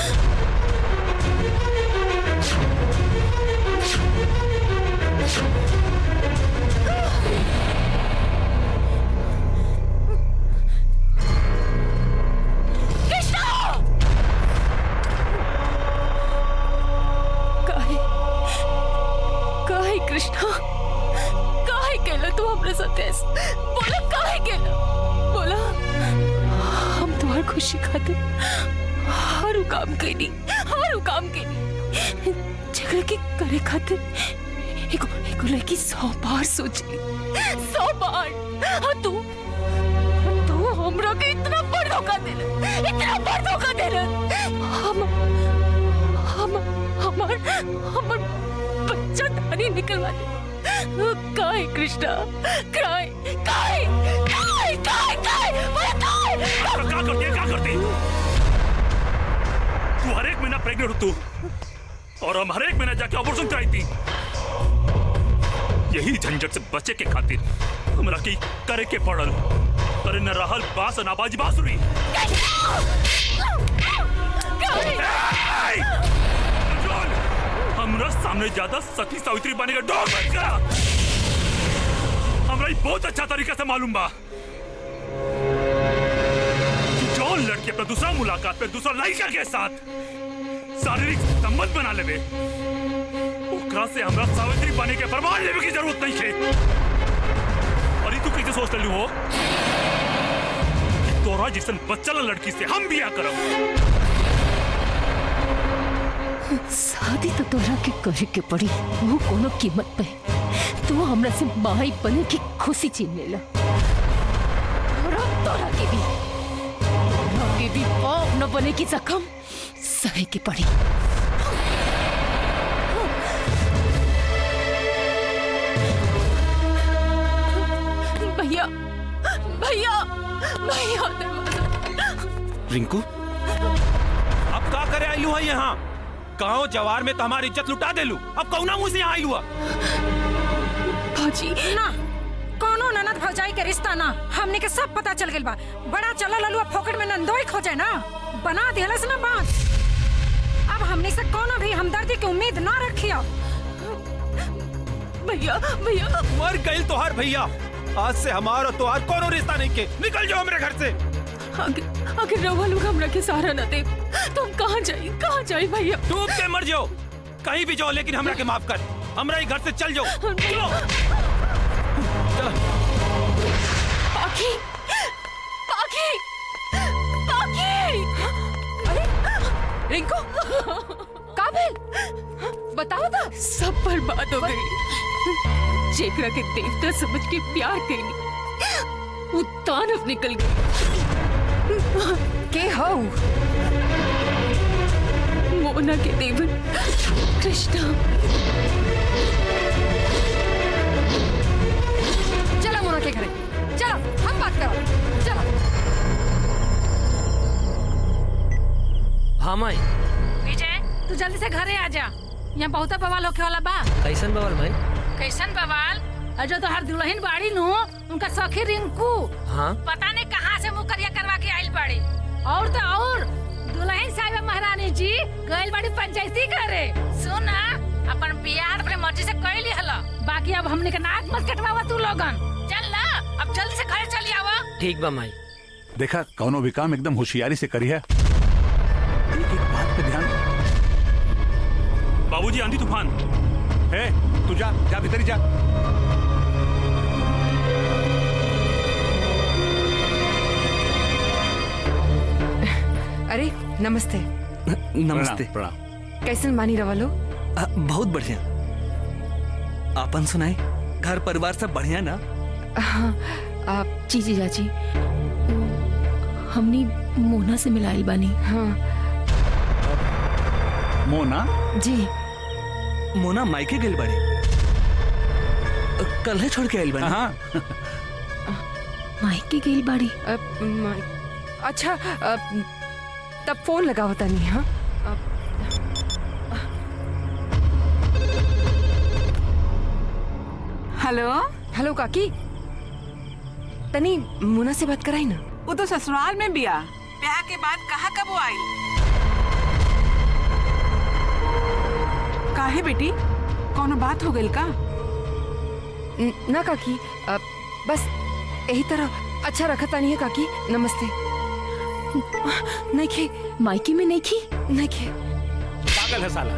कृष्णा, काहे केला तू हमरे साथ ऐसे? बोला काहे केला? बोला, हम तुम्हारी खुशी खातिर हर काम कैनी, झगड़ा के करे खातिर एगो लड़की 100 बार सोची, 100 बार। हाँ, तू हमरा के इतना बड़ धोखा देला, हमर बच्चा धानी निकलवा दे। काहे कृष्णा, काहे? क्या करती? तू हर एक महीना प्रेग्नेंट हो तू, और हम हर एक महीना जाके ऑपरेशन कराई थी। यही झंझट से बचे के खातिर हमरा की करे के पड़ल। करे न रहल बास न बाजी बांसुरी। हमरा सामने ज्यादा सखी सावित्री बने का डॉग बन गया। हमरा बहुत अच्छा तरीका से मालूम बा कि जो लड़की अपना दूसरा मुलाकात पे दूसरा लड़का के साथ शारीरिक संबंध बना लेवे, ओकरा से हमरा सावित्री बने के प्रमाण लेवे की जरूरत नहीं है। और तू कैसे सोच रही हो कि तोरा जिसन बच्चा लड़की से हम बिया करब? शादी तो तोरा के करे के पड़ी, वो कोनो कीमत पे। तू हमरा से माई बने की खुशी छीन लेला। तोरा के भी बाप न बने की जख्म सहे के पड़ी। भैया भैया भैया रिंकू, अब का करे आयलू है यहाँ? गाँव जवार में तो हमारी इज्जत लुटा देलू, अब कौना मुँह से यहाँ आयलू है? भौजी ना कोनो ननद भौजाई के रिश्ता ना हमने के सब पता चल गइल बा। बड़ा चला ललुआ फोकट में नंदोई खोजे ना, बना दिहलस ना बात। अब हमने से कोनो भी हमदर्दी की उम्मीद ना रखियो। भैया भैया मर गइल तोहार भैया। आज से हमारा तोहार कोनो रिश्ता नहीं के, निकल जाओ मेरे घर से। अगर रवा लोग हमरा के सहारा न दे तो हम कहाँ जाए भैया? डूब के मर जाओ, कहीं भी जाओ, लेकिन हमरा के माफ कर। हमरा ही घर से चल जाओ। चलो पाखी पाखी पाखी। अरे रिंकू काबिल बताओ तो। सब बर्बाद हो गई। जेकरा के देवता समझ के प्यार करी वो तानव निकल गई। के हो? मोना के देवर कृष्णा। चलो मोना के घरे, चलो हम बात करो। चलो। हाँ माई। विजय तू जल्दी से घरे आ जा, यहाँ बहुत बवाल होके वाला बा। कैसन बवाल माई? कैसन बवाल? जो तो हर दुल्हन बाड़ी नु उनका सखी रिंकू हाँ? पता नहीं कहाँ से मुकरिया करवा के आइल बाड़ी। और तो और दुल्हन साहिबा महारानी जी गइल बाड़ी पंचायती करे। सुना अपन बियाह अपने मर्जी से कर ली हला, बाकी अब हमने के नाक मत कटवावा तू लोगन। चल ना अब जल्दी से घर चली आवा। ठीक बा माई। देखा कौनो भी काम एकदम होशियारी से करी है। एक एक बात पे ध्यान। बाबूजी आंधी तूफान है, तू जा भीतर जा। अरे नमस्ते। नमस्ते। प्रणाम। कैसन मानी रवा लो? बहुत बढ़िया। आपन सुनाए, घर परिवार सब बढ़िया ना? हाँ, आप जी चाची, हमनी मोना से मिलाइल बानी। हाँ। मोना जी। मोना मायके गेल बाड़ी, कल है छोड़ के आइल बानी। हाँ। मायके गेल बाड़ी। अच्छा तब फोन लगा होता नहीं। हाँ हेलो हेलो काकी, तनी मुना से बात कराई ना। वो तो ससुराल में बिया, ब्याह के बाद कहाँ कब वो आई? काहे बेटी, कौनो बात हो गई का? ना काकी, बस यही तरह अच्छा रखता नहीं है काकी। नमस्ते। नहीं खे मायके में नहीं खे पागल है साला।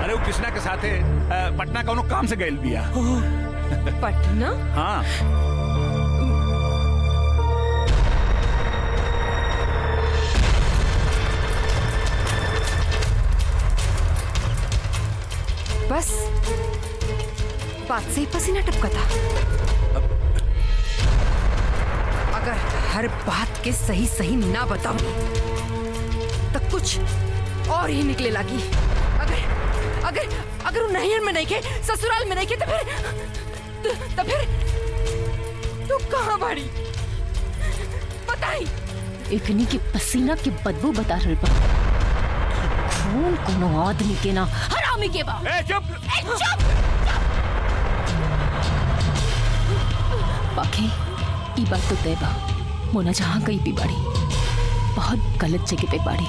अरे वो कृष्णा के साथ है, पटना कौनो काम से गइल बिया। पटना? हाँ। बस बात से ही पसीना टपका था। अगर हर बात के सही सही ना बताऊंगी तो कुछ और ही निकले लगी। अगर अगर वो नैहर में नहीं खे, ससुराल में नहीं खे, तो फिर तू कहाँ बाड़ी बताई? इतनी के पसीना के बदबू बता रहे बा। खून कोनो आदमी के ना हरामी के बा। चुप। बाकी ई बात तो तय बा, मोना जहाँ गई भी बाड़ी बहुत गलत जगह पे बाड़ी।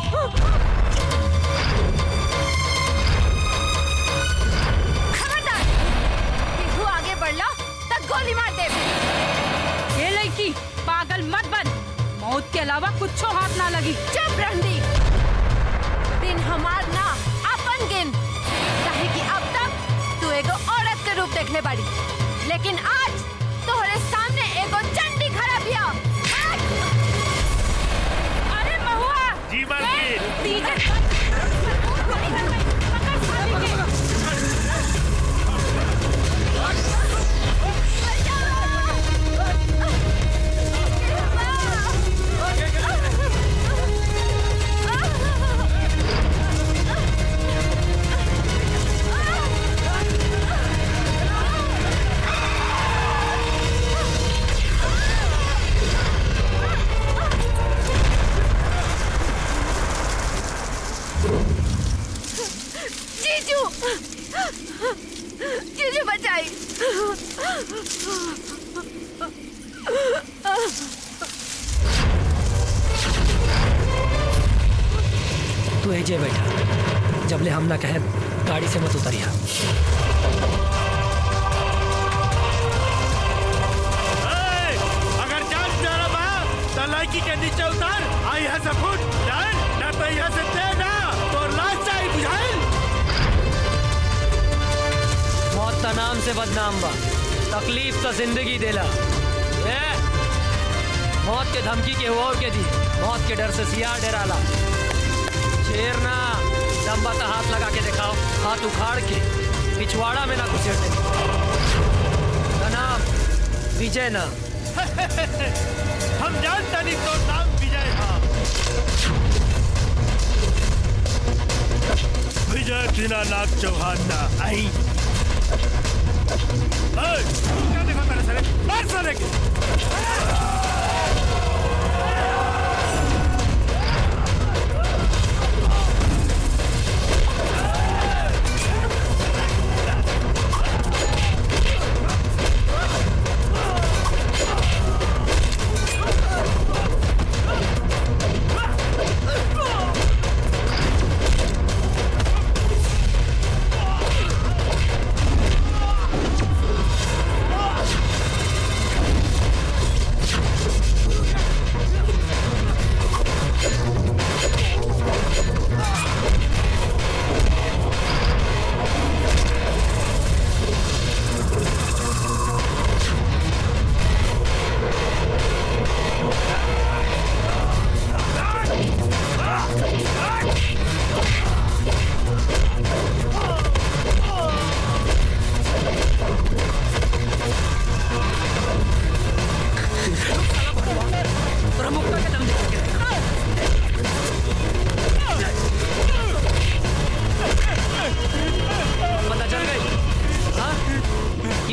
जीजू बचाई। तू एजे बैठा, जबले हम ना कहे गाड़ी से मत उतरिया। अगर जान प्यारा बा तो लड़की के नीचे उतार, आई है से फुट जान ना तो यहाँ से दे ना तो लाश चाहिए बुझाइल। मौत का नाम से बदनाम बा, तकलीफ तो जिंदगी देला। ए, मौत के धमकी के हुआ और के दी, मौत के डर से सियार डराला। शेर ना दम्बा का हाथ लगा के दिखाओ, हाथ उखाड़ के पिछवाड़ा में ना घुसेड़ते। का नाम विजय ना। हम जानता नहीं तो नाम विजय था। विजय दीनानाथ चौहान ना आई। क्या देखो तेरे सरे, मार साले के।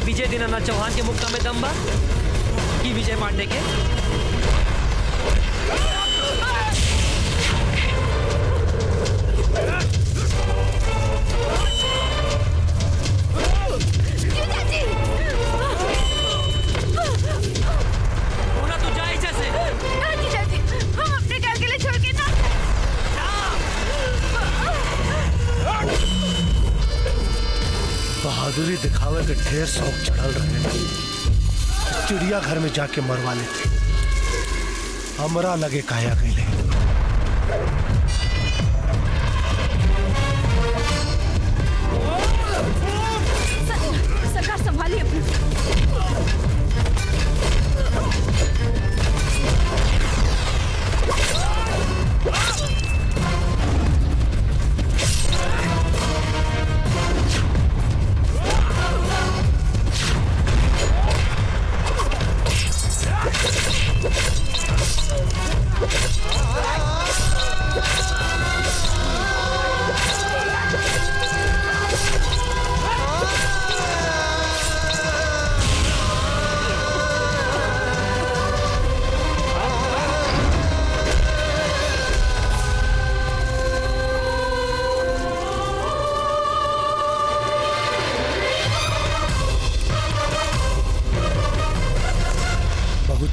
विजय दीनानाथ चौहान के मुक्का में दम बा कि विजय पांडे के? बहादुरी दिखावे के ढेर शौक चढ़ल रहे, चिड़ियाघर में जाके मरवा लेते, हमरा लगे काया गईले। सरकार संभालिए अपनी।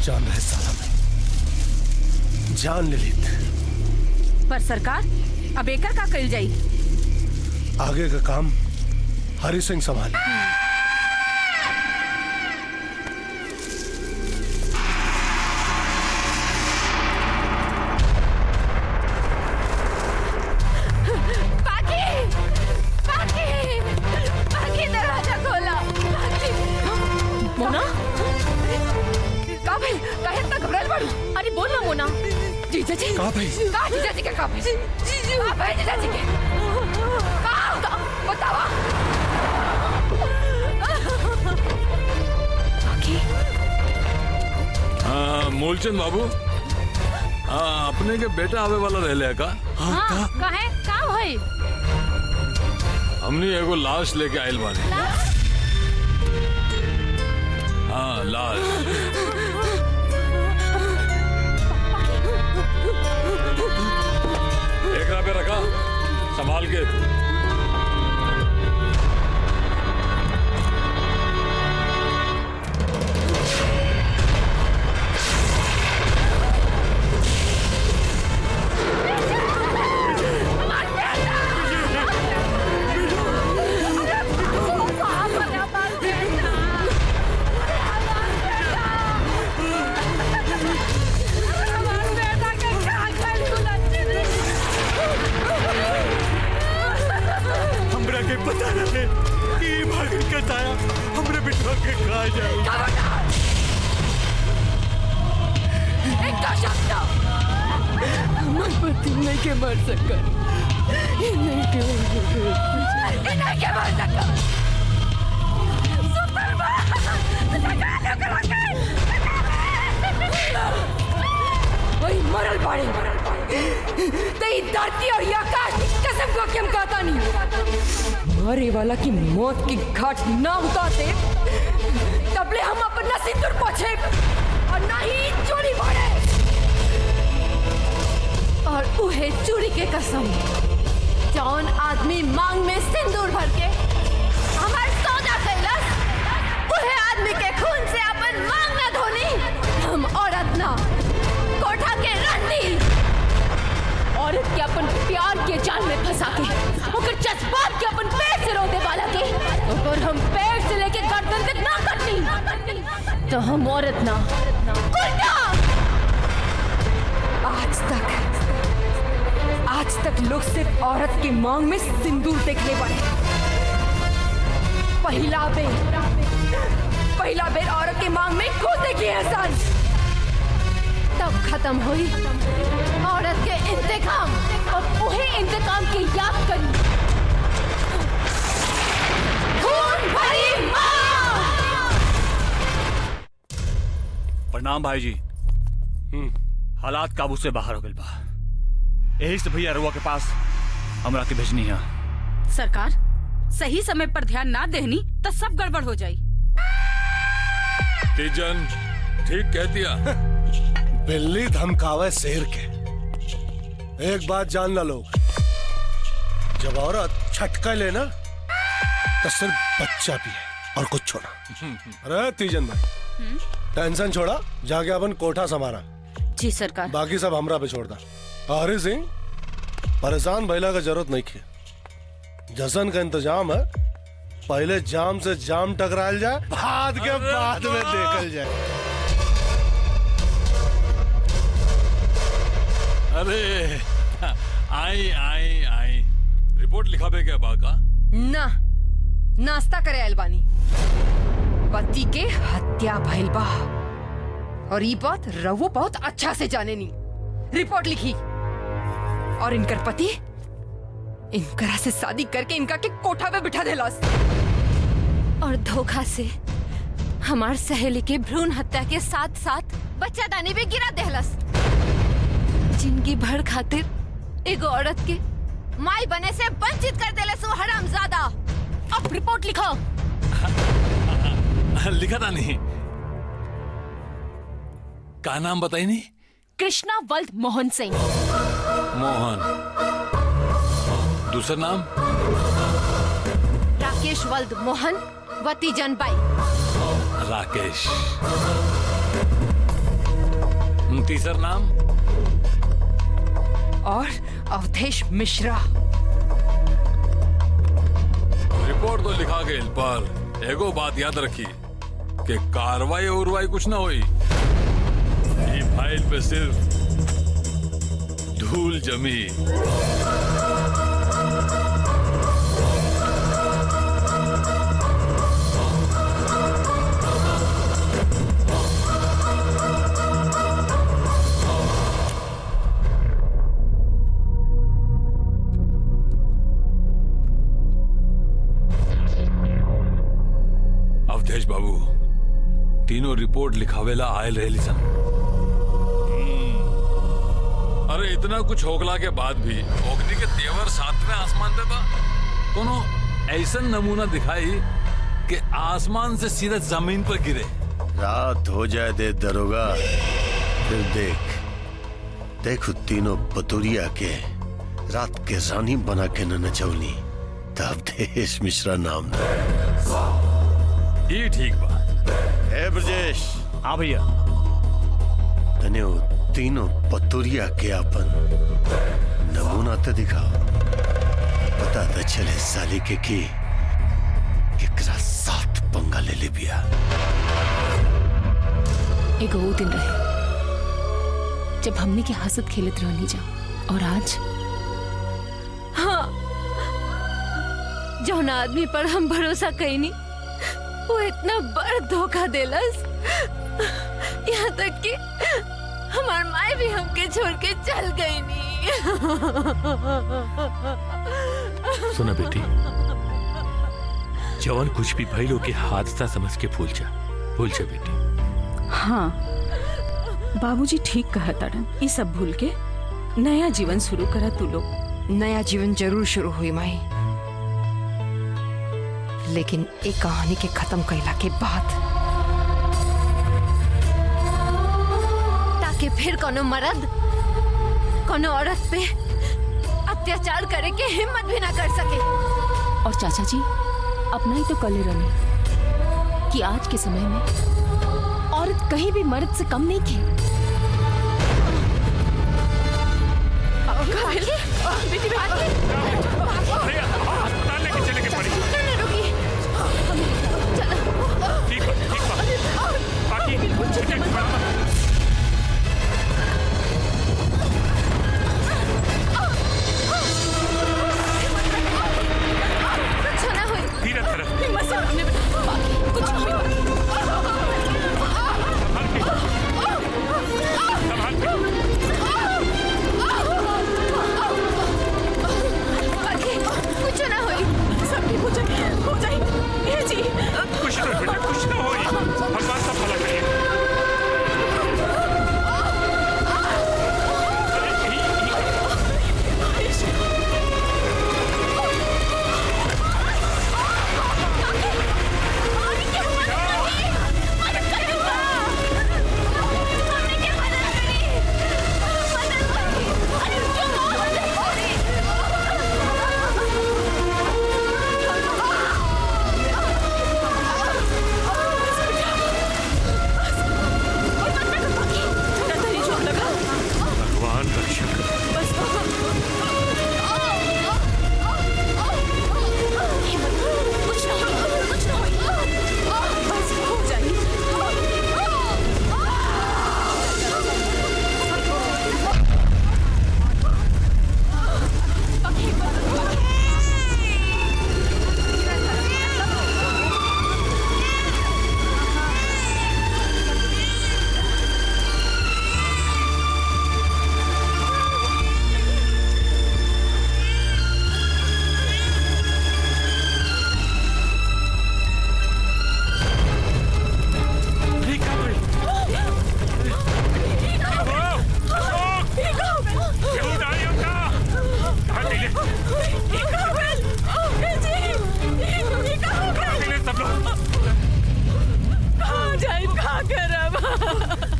जान है साला में जान ले लेते। पर सरकार अब एकर का कइल जाई? आगे का काम हरि सिंह संभाले। दरवाजा खोला। मोना, अरे बोल ना मोना। जीजा जी कहाँ भाई? कहाँ जीजा जी के कहाँ भाई? कहाँ भाई जीजा जी के? कहाँ? बतावा। मूलचंद बाबू, अपने के बेटा आवे वाला रह का? हाँ, काहे? का भाई? हमने एगो लाश लेके आयल बानी। हाँ, लाश। एकरा पे रखा, संभाल के। के पता रहे कि भागल का साया हमरे बिटवा के खा जाए। इनका शब्द हमारे पति नहीं के मर सका, नहीं के मर सका। वही मरल बाड़े तई धरती और ये आकाश की कसम को हम कहता नहीं, मरे वाला की मौत की घाट ना उतारते तबले हम अपना सिंदूर पोछे और ना ही चोरी बाड़े। और उहे चोरी के कसम जौन आदमी मांग में सिंदूर भर के हमार सौदा कैलस, उहे आदमी के खून से अपन मांग ना धोनी। हम औरत ना कोठा के रंडी, औरत के अपन प्यार के जाल में फंसा के ओकर जज्बात के अपन पेट से रोते वाला के और हम पेट से लेके गर्दन तक ना कटनी तो हम औरत ना उल्टा। आज तक लोग सिर्फ औरत की मांग में सिंदूर देखने पड़े। पहला बेर औरत की मांग में खुद देखी एहसान, तब खत्म हुई औरत के इंतकाम और वही इंतकाम की याद करी। खून भरी मां। प्रणाम भाई जी। हालात काबू से बाहर हो गए बा, यही से भैया रुआ के पास हमरा के भेजनी है। सरकार सही समय पर ध्यान ना देनी तो सब गड़बड़ हो जाई। तीजन ठीक कह दिया। बिल्ली धमकावे शेर के। एक बात जानना लोग, जब औरत छटका लेना तो सिर्फ बच्चा भी है और कुछ छोड़ा। अरे तीजन भाई टेंशन छोड़ा, जाके अपन कोठा संभाला। जी सरकार। बाकी सब हमरा पे छोड़ दा। हरी सिंह परेशान भैला का जरूरत नहीं है, जश्न का इंतजाम है। पहले जाम से जाम टकराल जाए, बाद के बाद में देखल जाए। अरे आई आई आई रिपोर्ट लिखाबे क्या बाका? ना नाश्ता करे अलबानी, पति के हत्या भइल बा और ये बात रवो बहुत अच्छा से जाने नी। रिपोर्ट लिखी और इनकर पति इनकरा से शादी करके इनका के कोठा पे बिठा देलास और धोखा से हमार सहेली के भ्रूण हत्या के साथ साथ बच्चा दानी भी गिरा देहलस। जिंदगी भर खातिर एगो औरत के माई बने से वंचित कर देलस वो हरामजादा। अब रिपोर्ट लिखो। लिखा था नहीं, का नाम बताई नहीं? कृष्णा वल्द मोहन सिंह। मोहन। दूसरा नाम? राकेश वल्द मोहन वतीजन बाई। राकेश। तीसरा नाम? और अवधेश मिश्रा। रिपोर्ट तो लिखा गई, पर एगो बात याद रखी कि कार्रवाई उर्वाई कुछ ना हुई। ये फाइल पे सिर्फ धूल जमी। अवधेश बाबू तीनों रिपोर्ट लिखावेला आयल रहे सन। अरे इतना कुछ होगला के बाद भी ओगनी के तेवर सातवें आसमान पे बा। कोनो ऐसा नमूना दिखाई कि आसमान से सीधा जमीन पर गिरे। रात हो जाए दे दरोगा, फिर देख तीनों बतुरिया के रात के रानी बना के न नचौली, तब देश मिश्रा नाम ये ठीक बा। है ब्रजेश। हाँ भैया। तने वो तीनों पतुरिया के अपन नमूना तो दिखाओ, पता तो चले साली के की एकरा साथ पंगा ले ले बिया। एगो वो दिन रहे जब हमने के हंसत खेलत रहनी जा, और आज हाँ जौन आदमी पर हम भरोसा कईनी वो इतना बड़ धोखा देलस। यहाँ तक कि हमार माई भी हमके छोड़ के चल गई नी। सुना बेटी, जवन कुछ भी भइलो के हादसा समझ के भूल जा बेटी। हाँ, बाबूजी ठीक कहा तारन। ये सब भूल के नया जीवन शुरू करा तू लोग। नया जीवन जरूर शुरू हुई माई, लेकिन एक कहानी के खत्म कइला के बाद, ताकि फिर कोनो मर्द कोनो औरत पे अत्याचार करे के हिम्मत भी ना कर सके। और चाचा जी अपना ही तो कले रहे कि आज के समय में औरत कहीं भी मर्द से कम नहीं की। बेटी अस्पताल लेके चले गए पड़ी। ठीक बाकी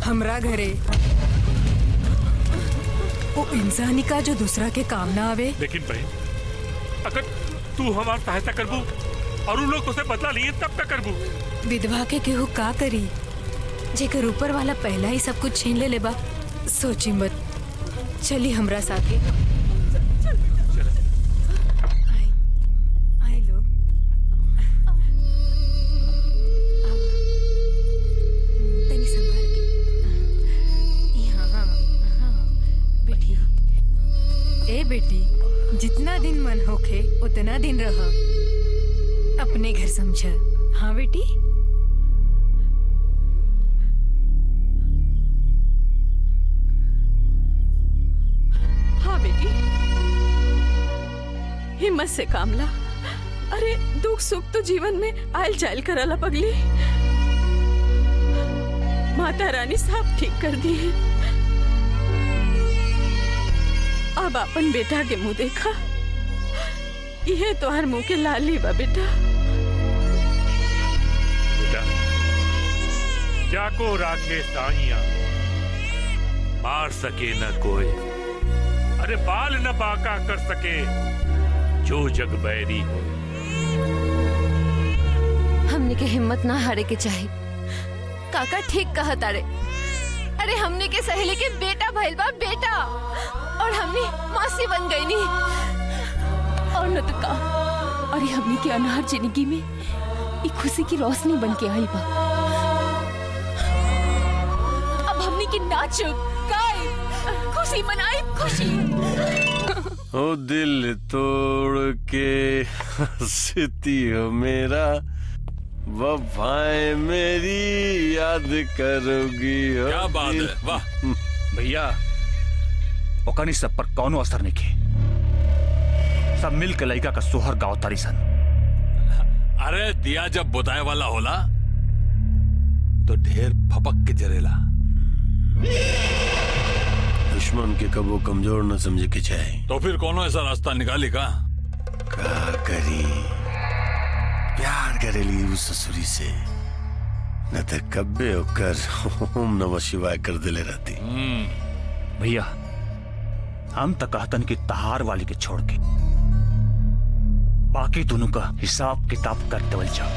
हमरा घरे वो इंसानी का जो दूसरा के काम ना आवे। लेकिन बहन, अगर तू हमार सहायता करबू और उन लोग उसे बदला लिए तब तक करबू। विधवा के केहू का करी जेकर ऊपर वाला पहला ही सब कुछ छीन ले लेबा। सोची मत, चली हमरा साथे। बेटी, जितना दिन मन होखे उतना दिन रहा, अपने घर समझा। हाँ बेटी। हाँ बेटी, हिम्मत से काम ला। अरे दुख सुख तो जीवन में आयल जायल कराला पगली। माता रानी सब ठीक कर दी है। अब अपन बेटा के मुंह देखा, यह तो हर मुंह के लाली बा बेटा। बेटा, जाको राखे साइया, मार सके न कोई, अरे बाल न बाका कर सके जो जग बैरी हो। हमने के हिम्मत ना हारे के चाहे। काका ठीक कहा तारे। अरे हमने के सहेली के बेटा भइल बा बेटा, और हमने मौसी बन गई नी। और न तो का, अरे हमने के अनहार जिंदगी में एक खुशी की रोशनी बन के आई बा। अब हमने के नाच गाए खुशी मनाई खुशी। ओ दिल तोड़ के हंसती हो मेरा, वफाएं मेरी याद करोगी। क्या बात है, वाह भैया। ओकनी सब पर कौनो असर नहीं के, सब मिल के लड़का का सोहर गाँव तारी सन। अरे दिया जब बुताए वाला होला तो ढेर फपक के जरेला। दुश्मन के कबो कमजोर न समझे के चाहे। तो फिर कोनो ऐसा रास्ता निकाली का करी प्यार करेली उस ससुरी से, न तो कब्बे होकर ओम नमः शिवाय कर दिले रहती। भैया हम तो कहतन कि तहार वाली के छोड़ के बाकी दोनों का हिसाब किताब कर देवल जाओ।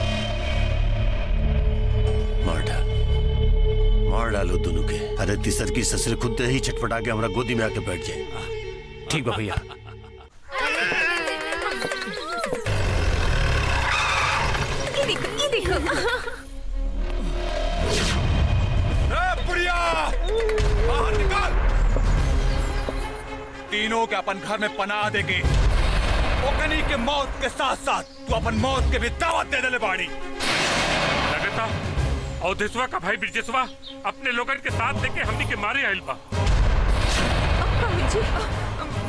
मार डालो दोनों के। अरे तीसर की ससुर खुद ही छटपटा के हमारा गोदी में आके बैठ जाए। ठीक बा भैया। ये देखो बुढ़िया बाहर निकाल। तीनों के अपन घर में पनाह देके ओकनी के मौत के साथ साथ तू अपन मौत के भी दावत दे देले बाड़ी। लगता अवधेशवा का भाई ब्रिजेशवा अपने लोगन के साथ लेके हमनी के मारे आइल बा।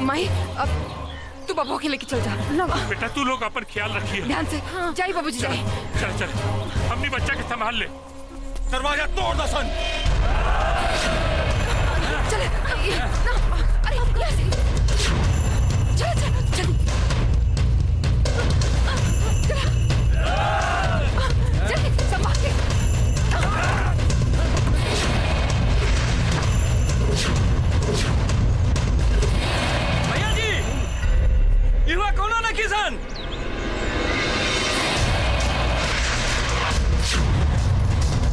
माई अब तू बाबू के लेके चल जा। बेटा तू लोग अपन ख्याल रखिए। ध्यान से। जाइए बाबूजी जाइए। चल चल हमनी बच्चा के संभाल ले। दरवाजा तोड़ दसन। चले अरे चल चल चल जल्दी संभाल के। भैया जी युवा कौन ना किसान।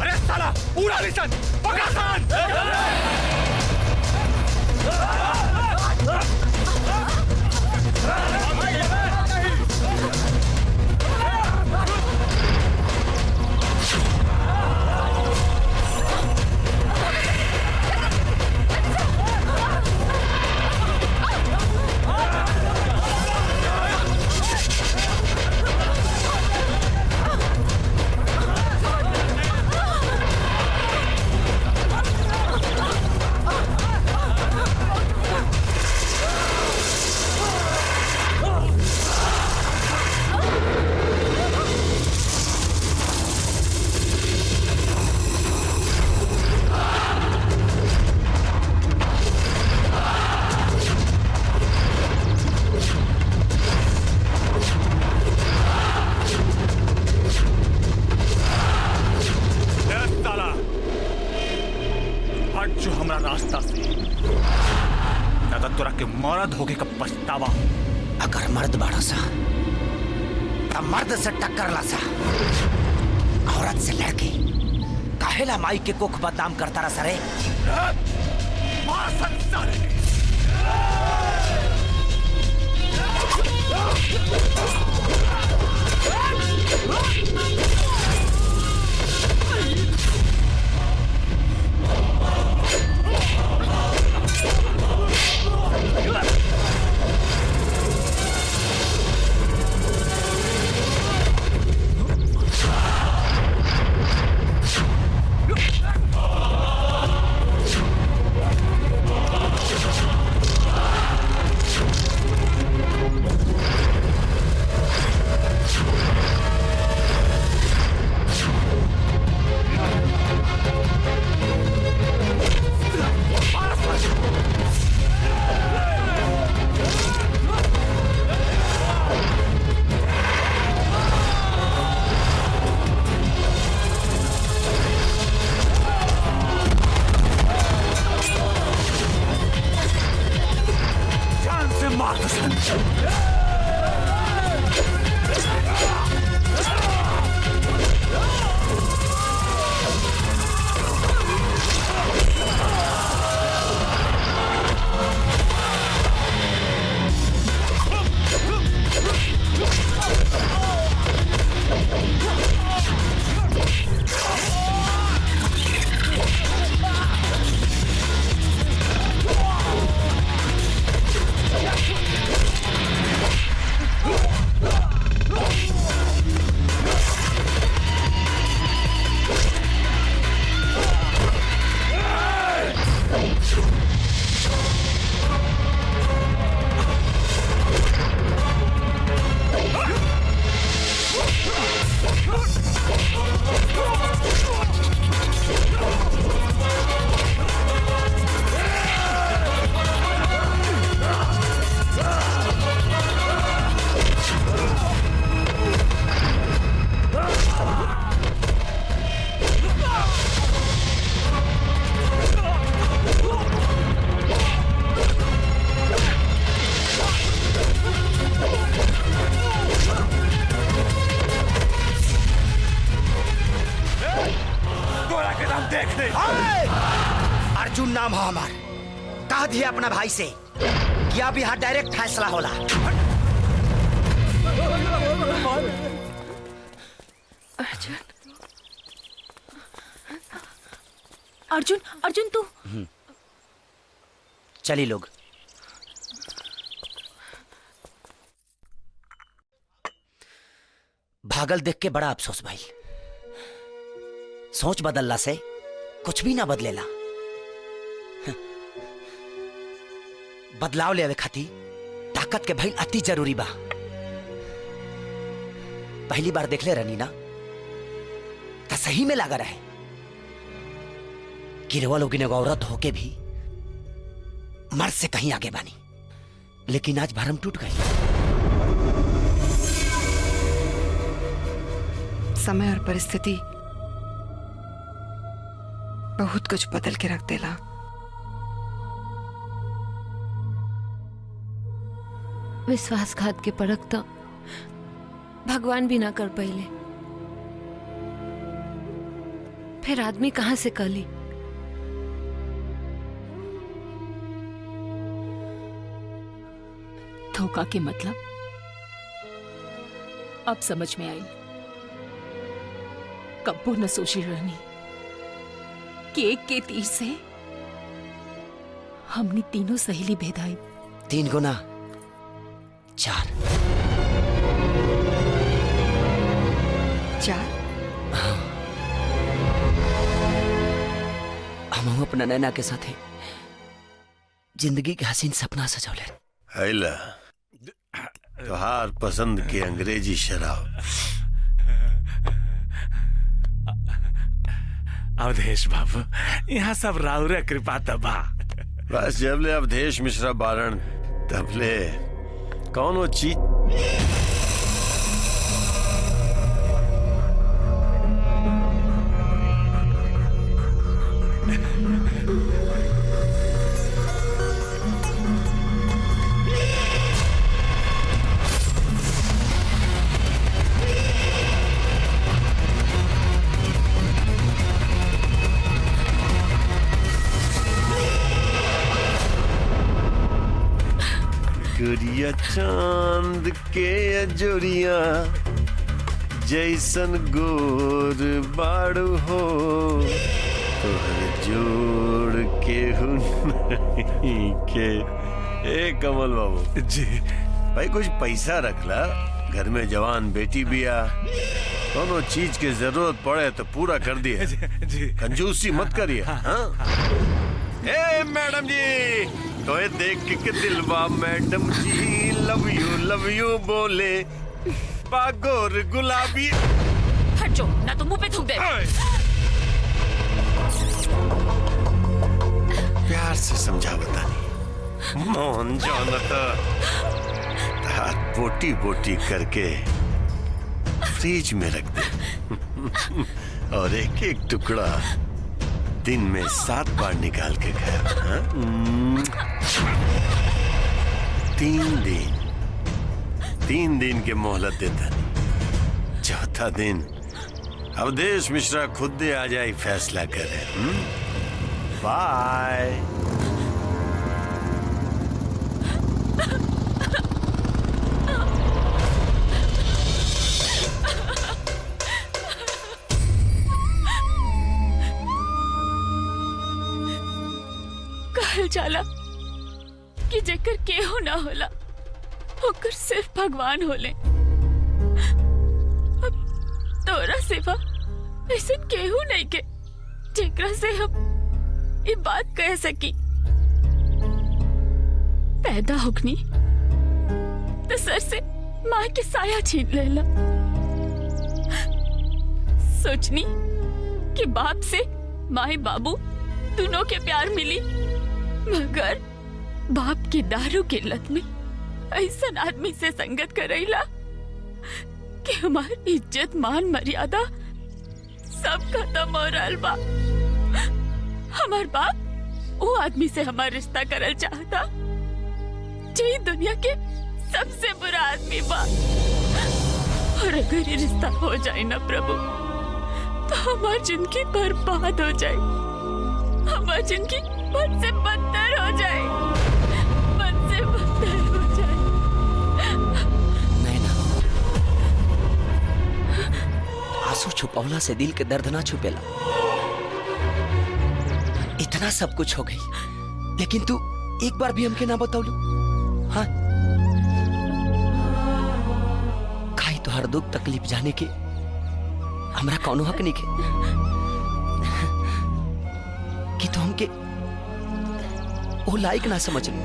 अरे साला पूरा निशान पकड़ा सन। मर्द होके का पछतावा। अगर मर्द बाड़ा सा तब मर्द से टक्कर ला सा। औरत से लड़के काहेला माई के कोख बदनाम करता रहा सरे। देख ले। अर्जुन नाम हो हमार, कह दिया अपना भाई से कि अब यहाँ डायरेक्ट फैसला होला। अर्जुन अर्जुन अर्जुन तू चली लोग। भागल देख के बड़ा अफसोस भाई। सोच बदलला से कुछ भी ना बदलेला। बदलाव लेवे खातिर ताकत के भाई अति जरूरी बा। पहली बार देख ले रनी ना तो सही में लगा रहे गिरवा लोग ने औरत होके भी मर्द से कहीं आगे बानी, लेकिन आज भरम टूट गई। समय और परिस्थिति बहुत कुछ बदल के रख देला। विश्वासघात के परख तो भगवान भी ना कर पाइले, फिर आदमी कहां से कर ली। धोखा के मतलब अब समझ में आई। कब्बो न सोची रहनी कि एक के तीर से हमने तीनों सहेली भेदाई। 3 गुना 4। हम अपना नैना के साथ जिंदगी के हसीन सपना सजौले। हैला तोहार पसंद के अंग्रेजी शराब। अवधेश बाबू, यहाँ सब राउरे कृपा तबा। बस जबले अवधेश मिश्रा बारण तबले कौनो चीज। गोरिया चांद के अजोरिया जैसन गोर बाड़ू हो, तोहर जोड़ के नहीं के। ए कमल बाबू जी भाई, कुछ पैसा रखला, घर में जवान बेटी भी आ, दोनों चीज की जरूरत पड़े तो पूरा कर दिए जी। कंजूसी मत करिए। हाँ? ए मैडम जी, तो ये देख के दिलवा मैडम जी लव यू बोले बागोर गुलाबी। हट जो, ना तो मुंह पे थूक दे। प्यार से समझा बतानी मोहन जानता हाथ बोटी बोटी करके फ्रिज में रख दे और एक एक टुकड़ा दिन में 7 बार निकाल के खाया। 3 दिन के मोहलत देता नहीं। चौथा दिन अवधेश मिश्रा खुद आ जाए फैसला करे। बाय। कहल जाला कि जेकर केहू ना होला होकर सिर्फ भगवान होले। अब तोरा सिवा ऐसे केहू नहीं के जेकरा से हम ये बात कह सकी। पैदा होकनी तो सर से माँ के साया छीन लेला। सोचनी कि बाप से माई बाबू दोनों के प्यार मिली, मगर बाप की दारू की लत में ऐसा आदमी से संगत करैला कि हमारी इज्जत मान मर्यादा सब खत्म हो रहल बा। हमार बाप वो आदमी से हमारा रिश्ता करल चाहता जो दुनिया के सबसे बुरा आदमी बा। और अगर ये रिश्ता हो जाए ना प्रभु, तो हमारी जिंदगी बर्बाद हो जाए, हमारी जिंदगी बद से बदतर हो जाए, बद से बदतर हो जाए। नैना, आंसू छुपौला से दिल के दर्द ना छुपेला। इतना सब कुछ हो गई, लेकिन तू एक बार भी हमके ना बतौलू। हाँ, खाई तो हर दुख तकलीफ जाने के हमरा कौनो हक नहीं के कि तो हमके वो लायक ना समझ लू।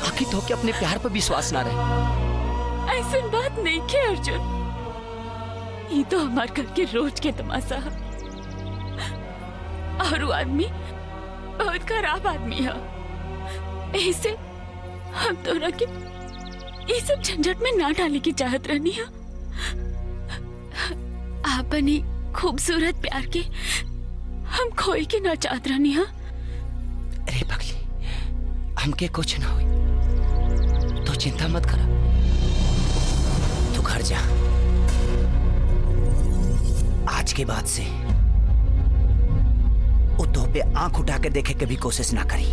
आखिर तो के अपने प्यार पर विश्वास ना रहे। ऐसी बात नहीं के अर्जुन, ये तो हमारे घर के रोज के तमाशा है। और वो आदमी बहुत खराब आदमी है, ऐसे हम दोनों के ये सब झंझट में ना डालने की चाहत रहनी है। आपने खूबसूरत प्यार के हम खोई के ना चाहत रहनी है। अरे पगली, हमके कुछ ना हुई तो चिंता मत करा। तू घर जा, आज के बाद से वो तो पे आंख उठा के देखे के भी कोशिश ना करी।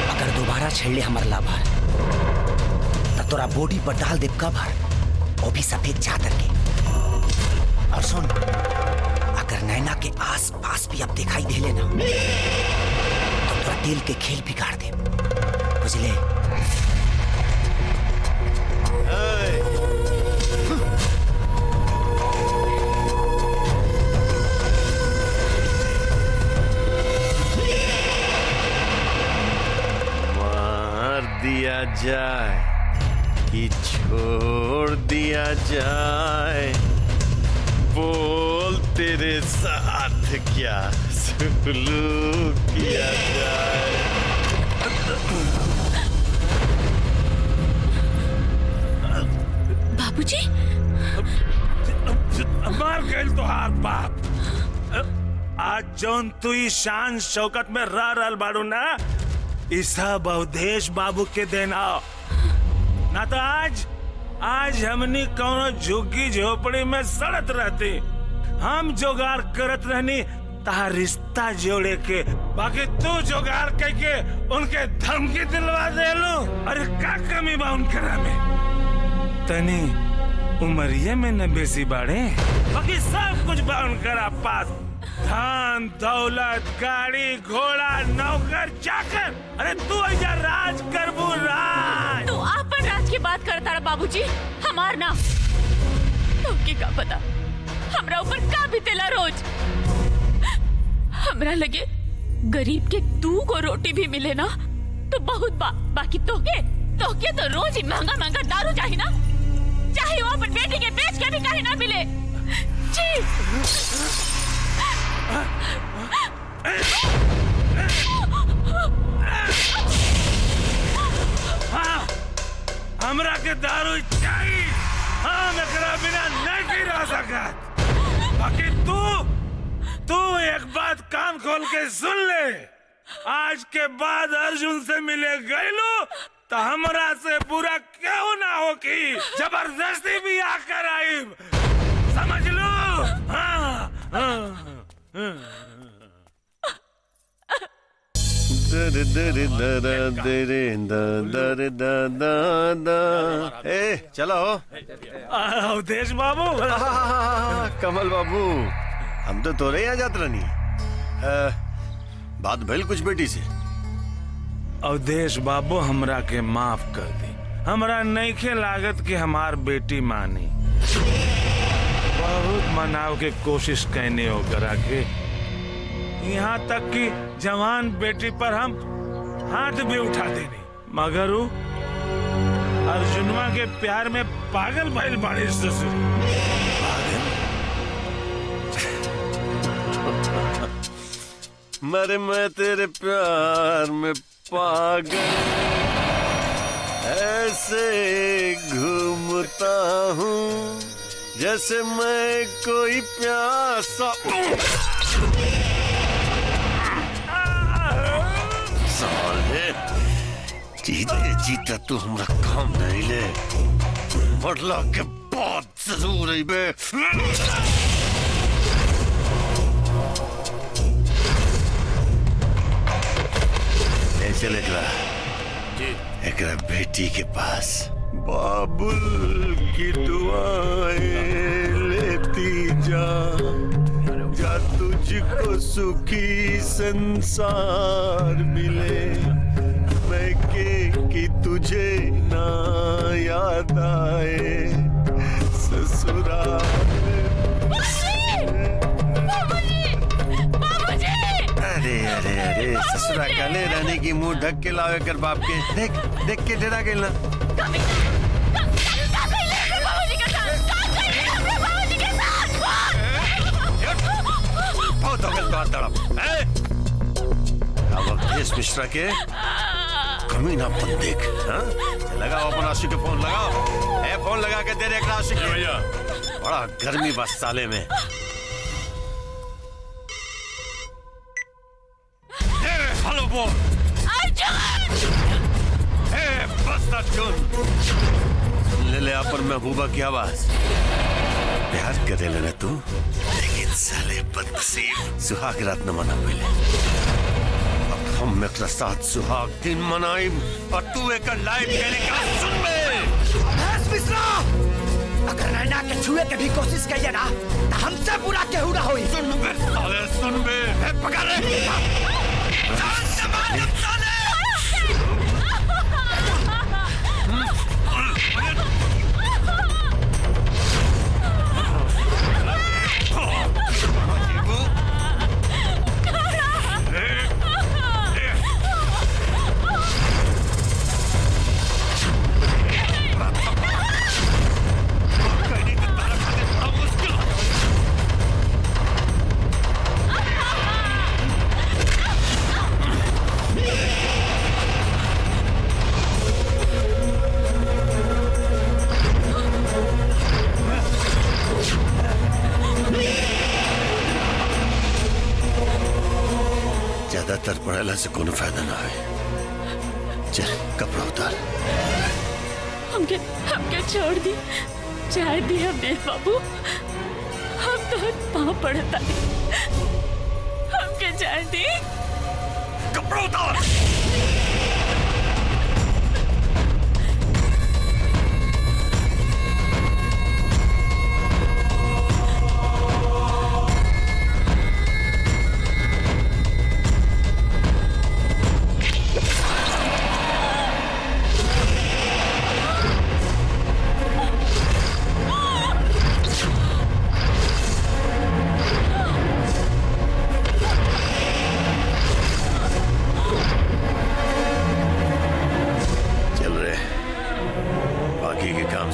अगर दोबारा छेड़ले हमार लाभार तो तोरा बॉडी पर डाल देव कवर, वो भी सफेद चादर के। और सुन, अगर नैना के आस पास भी अब दिखाई दे लेना तो तोरा दिल के खेल बिगाड़ दे, बुझले? दिया जाए कि छोड़ दिया जाए, बोल तेरे साथ क्या सुलूक किया जाए। बाबूजी, मार गए तो हाथ बाप। आज जौन तू शान शौकत में रह रहल बाड़ू ना, ई सब अवधेश बाबू के देना ना। तो आज हमनी कौनो झुग्गी झोपड़ी में सड़त रहती, हम जोगाड़ करत रहनी ताहा रिश्ता जोड़े के। बाकी तू जोगाड़ करके उनके धमकी दिलवा देलू। अरे का कमी बा उनकरा में? तनी उमरिया में न बेसी बाड़े, बाकी सब कुछ बा उनकरा पास। धन दौलत, गाड़ी घोड़ा, नौकर चाकर। अरे तू ऐसा राज करबू, राज। तू आपन राज की बात करता रहा बाबूजी, हमार ना। तो क्या पता हमरा ऊपर का बीतेला रोज। हमरा लगे गरीब के 2 को रोटी भी मिले ना तो बहुत बाकी तोके तो रोज ही महंगा महंगा दारू चाहिए ना, चाहे वो अपन बेटी के बेच के भी कहीं ना मिले। जी हाँ, हमरा के दारू चाहिए। हाँ, एकरा बिना नहीं रह सकत। बाकी तू एक बात कान खोल के सुन ले, आज के बाद अर्जुन से मिले गईलू तो हमरा से बुरा क्यों ना हो कि जबरदस्ती भी आकर आई, समझ लो। हाँ, हाँ। ए चलो अवधेश बाबू। कमल बाबू, हम तो तोरे यहाँ जात रहनी। बात भइल कुछ बेटी से? अवधेश बाबू, हमरा के माफ कर दी। हमरा नईखे लागत कि हमार बेटी मानी। बहुत मनाव के कोशिश कहने हो करा के, यहाँ तक कि जवान बेटी पर हम हाथ भी उठा देनी, मगर वो अर्जुनवा के प्यार में पागल भइल बाड़ी ससुर। मरे मैं तेरे प्यार में पागल ऐसे घूमता हूँ जैसे मैं कोई प्यासा। साले जीते जीते तू हमरा काम नहीं ले, मरला के बहुत जरूर है बे। ले चल एकरा बेटी के पास। बाबुल की दुआएं लेती जा, जा तुझको सुखी संसार मिले, मैं कि तुझे ना याद आए ससुराल। अरे अरे अरे ससुरा काले रानी की मुंह ढक के लावे कर बाप के। देख देख के डरा गई ना। बहुत हो गया तड़प। अब अवधेश मिश्रा के कमीनापन देख। हाँ? लगाओ अपन आशिक के फोन लगाओ। ए फोन लगा के दे दे आशिक भैया। बड़ा गर्मी बस साले में। हेलो बोल। बस अर्जुन ले ले अपन महबूबा की आवाज। प्यार करे लेना तू, लेकिन साले बदनसीब सुहाग रात न मना पहले। अब हम एक साथ सुहाग दिन मनाई और तू एक लाइव टेलीकास्ट सुन अवधेश मिश्रा, अगर नैना के छुए के भी कोशिश करिए ना तो हमसे बुरा केहू ना होई। सुन बे साले, सुन बे। पकड़ रे। जान से मार साले। ज्यादातर पढ़ाला से कोनो फायदा ना है। चल कपड़ा उतार। हमके हमके छोड़ दी, चाहे दी अवधेश बाबू। हम तो पाँव पड़ता हमके चाहे दी। कपड़ा उतार।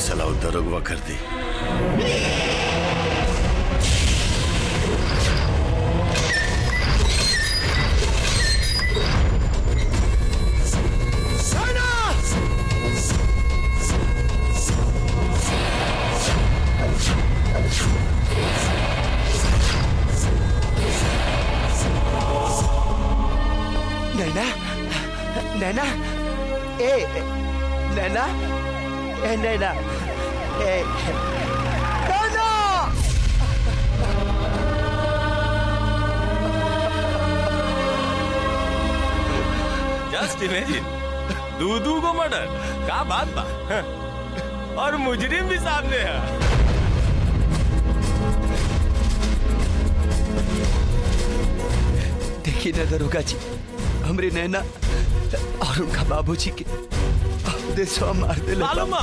सलाह दरोगवा कर दी। नैना, नैना, ए नैना, ए नैना, ए नैना। जस्ट इमेजिन, दूधू को मर्डर, क्या बात बा। और मुजरिम भी सामने है। देखिए ना दरोगा जी, हमरे नैना और उनका बाबूजी के देशवा मार दे। मालूम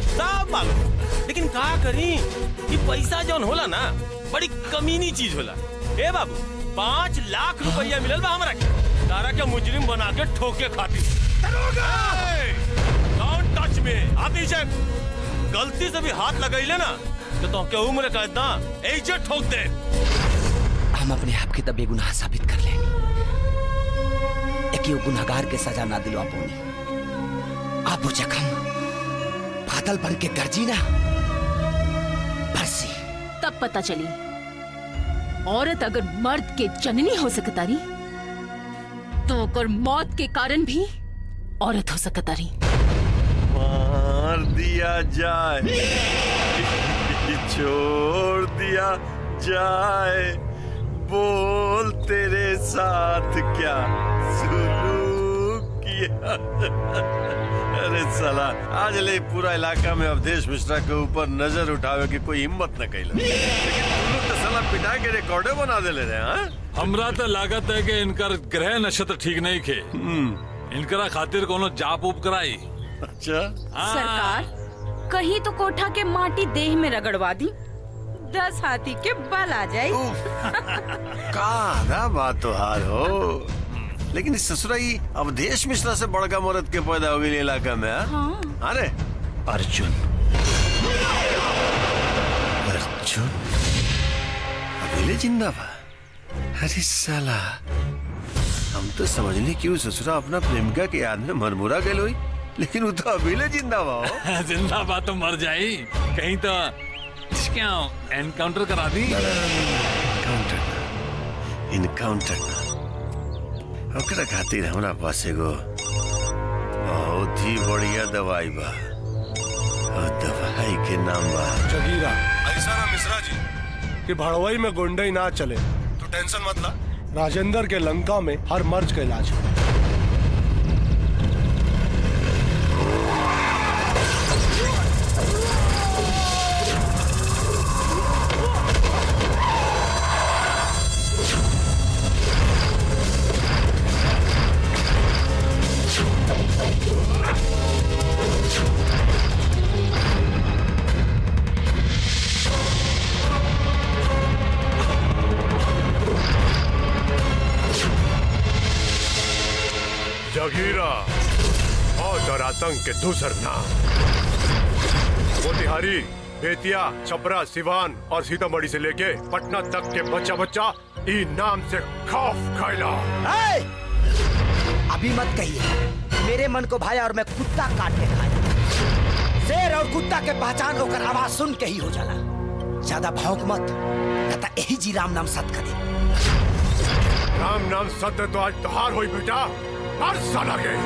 सब मालूम, लेकिन का करी कि पैसा जौन होला ना बड़ी कमीनी चीज होला। ए बाबू 5 लाख रुपया मिलल बा हमरा के, तारा के मुजरिम बना के ठोके खातिर। Don't touch me. आदि से गलती से भी हाथ लगैले ना तो के उम्र कैद ना ऐसे ठोक दे। हम अपने आप के तब बेगुनाह साबित कर लेनी, एक गुनाहगार के सजा ना दिलवा पानी। आप वो जख्म बादल बन के गरजी ना बरसी। तब पता चली औरत अगर मर्द के जननी हो सकतारी तो ओकर मौत के कारण भी औरत हो सकतारी। मार दिया जाए। कि छोड़ दिया जाए, बोल तेरे साथ क्या सुलूक किया। अरे साला आज ले पूरा इलाका में अवधेश मिश्रा के ऊपर नजर उठावे की कोई हिम्मत न कैला, लेकिन तुम लोग तो साला पिटा के रिकॉर्डे बना दे ले रहे हैं। हमरा तो लागत है कि इनकर ग्रह नक्षत्र ठीक नहीं खे, इनकरा खातिर कोनो जाप उप कराई। अच्छा सरकार कहीं तो कोठा के माटी देह में रगड़वा दी, 10 हाथी के बल आ जाए। का बात तो हार हो, लेकिन इस ससुराई अवधेश मिश्रा से बड़का मर्द के पैदा हो गई इलाका में। हाँ? अरे अर्जुन अकेले जिंदा बा? अरे साला हम तो समझने क्यों ससुरा अपना प्रेमिका के याद में मरमुरा गए हुई, लेकिन वो तो अकेले जिंदा बा। जिंदा बा तो मर जाई, कहीं तो क्या एनकाउंटर करा दी। इनकाउंटर ओकरा खातिर हमरा पास एगो बहुत ही बढ़िया दवाई बा, और दवाई के नाम बा जगीरा। ऐसा ना मिश्रा जी कि भड़वई में गुंडई ना चले तो टेंशन मत ला, राजेंद्र के लंका में हर मर्ज का इलाज है। जगीरा और आतंक के दूसर नाम मोतिहारी, बेतिया, छपरा, सिवान और सीतामढ़ी से लेके पटना तक के बच्चा बच्चा ई नाम से खौफ खैला। अभी मत कहिए मेरे मन को भाया और मैं कुत्ता काट के खाया। शेर और कुत्ता के पहचान होकर आवाज सुन के ही हो जाला। ज्यादा भौंक मत, कहता यही जी राम नाम सत करे। राम नाम सत्य तो आज त्योहार हुई बेटा, हर साल आगे।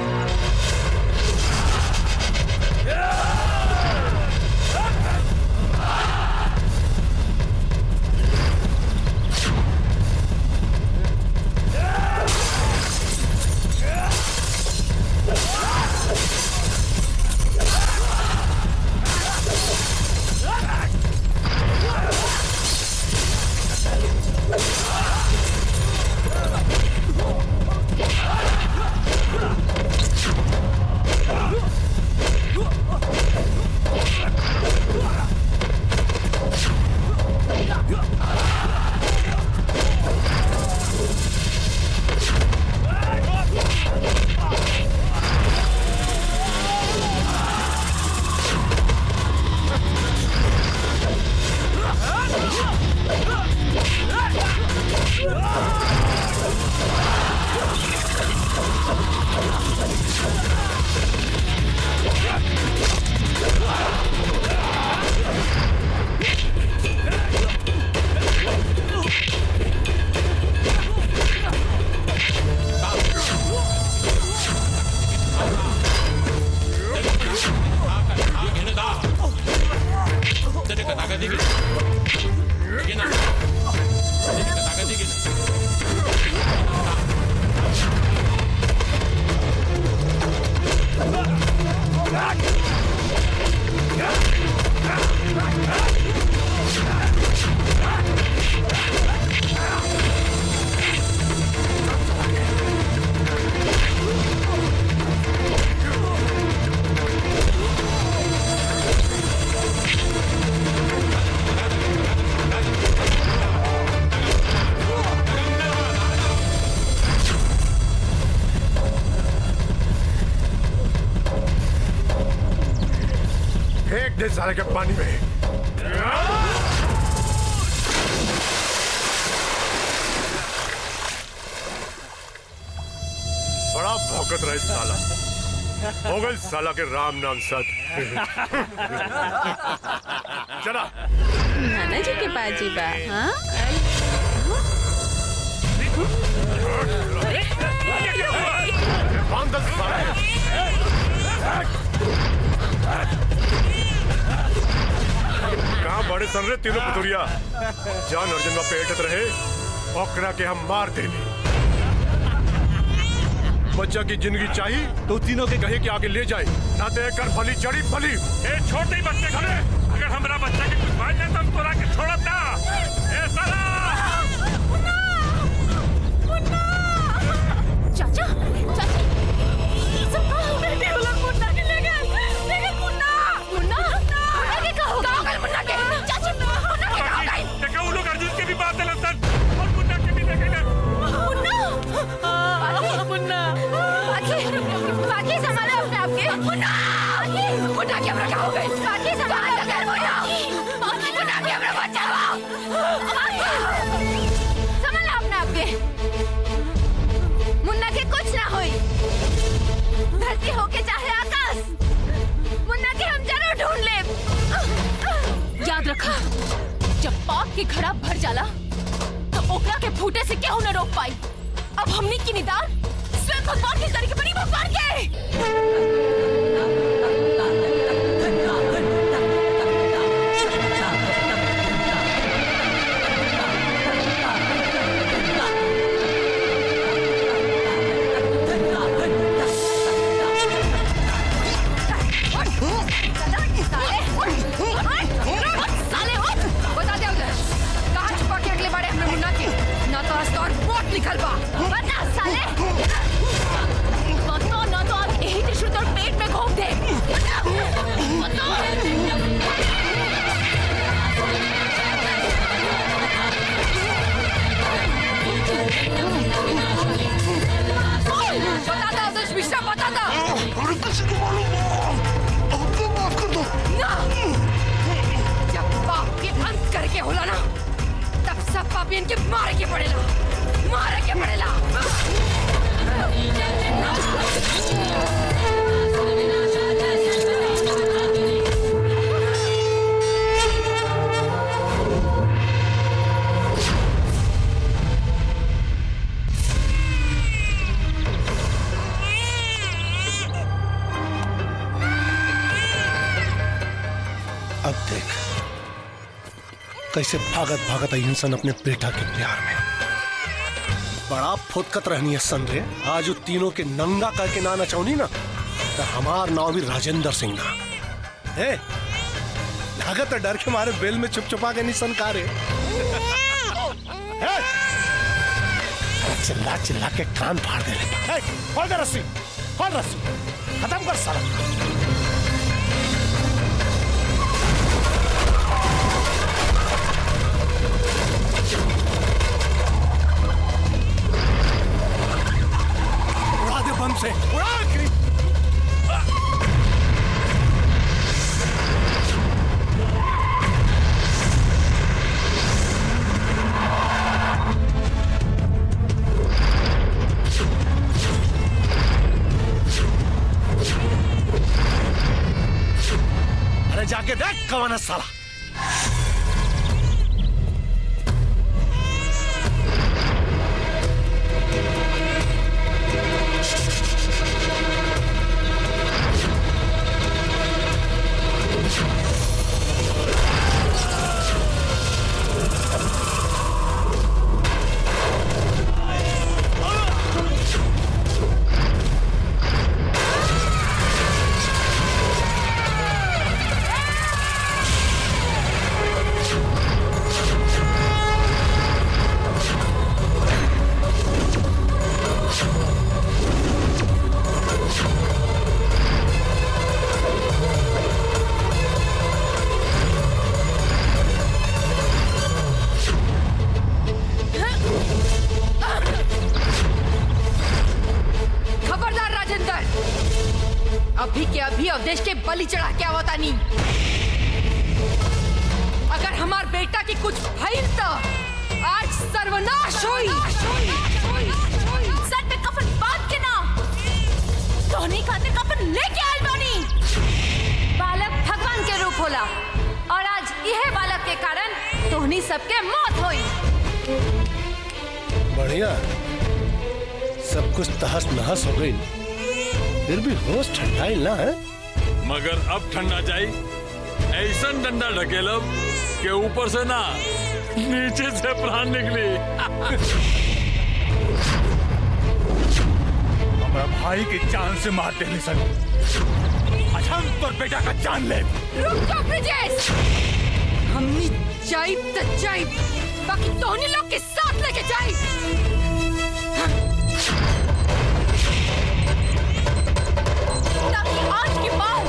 सारे के पानी में। बड़ा भौंकत रहे साला, हो गए साला के राम नाम सत। चला नाना जी के पास जी बा। हाँ? कहाँ बड़े सन रे तीनों पुतुरिया। जान अर्जुन में पेटत रहे ओकरा के हम मार देनी। बच्चा की जिंदगी चाहिए तो तीनों के कहे कि आगे ले जाए, ना तो कर फली चढ़ी फली। ए छोटे बच्चे खड़े, अगर हमारा बच्चा के कुछ भाई जाए तो हम तोरा के छोड़ब ना। ए साला चाचा चाची सब बेटे वाला मुन्ना के ले गए। लेकिन मुन्ना मुन्ना मुन्ना के कहो गए मुन्ना के चाची मुन्ना के कहो गए। देखा वो लोग अर्जुन के भी बात है लसन और मुन्ना के भी देखेंगे। मुन्ना मुन्ना बाकी संभालो अपने आप के। मुन्ना मुन्ना के हमरा कहो गए। बाकी संभाल कर मुन्ना मुन्ना के हमरा बचाओ। संभालो अपने आप के। मुन्ना के कुछ ना होई, धरती होके चाहे आकाश, मुन्ना के हम जरूर ढूंढ लेब। याद रखा, जब पाप के घड़ा भर जाला तो ओकरा के फूटे से केहू न रोक पाई। अब हमनी की निदान स्वयं भगवान के करी के बड़ी भगवान के। निकल बा बता साले, बता ना तो आज यही त्रिशूल तोड़ पेट में घोंप दे। बता दो मिश्रा, बता दो। अरे किसी को मालूम अब तो माफ कर दो ना। जब पाप के अंत करके होला ना तब सब पापी इनके मारे के पड़ेला, मारे के पड़ेला। अब देख कैसे भागत भागत आई इंसान अपने बेटा के प्यार में। बड़ा फुदकत रहनी है सन रे। आज वो तीनों के नंगा करके ना नचौनी ना तो हमार नाव भी राजेंद्र सिंह ना है। लागत डर के मारे बेल में चुप चुपा के नहीं सन का रे। चिल्ला चिल्ला के कान फाड़ दे ले। खोल दे रस्सी, खोल रस्सी, खत्म कर सारा। बम से उड़ा अरे जाके देख कौन है साला। अभी के अभी अवधेश के बलि चढ़ा के आवता नहीं। अगर हमार बेटा की कुछ भइल तो आज सर्वनाश हुई। सर पे कफन बांध के ना धोनी खातिर कफन लेके आइल बानी। बालक भगवान के रूप होला और आज यह बालक के कारण धोनी सबके मौत हुई। बढ़िया, सब कुछ तहस नहस हो गई, फिर भी होश ठंडाई ना है। मगर अब ठंडा जाई, ऐसा डंडा ढकेलब के ऊपर से ना नीचे से प्राण निकली। हमारा भाई की जान से मार देने सन। अच्छा हम तोर बेटा का जान ले। रुक जा ब्रिजेश, हमनी जाइब त जाइब, बाकी तोहनी लोग के साथ लेके जाइब। ताकि आज के बाद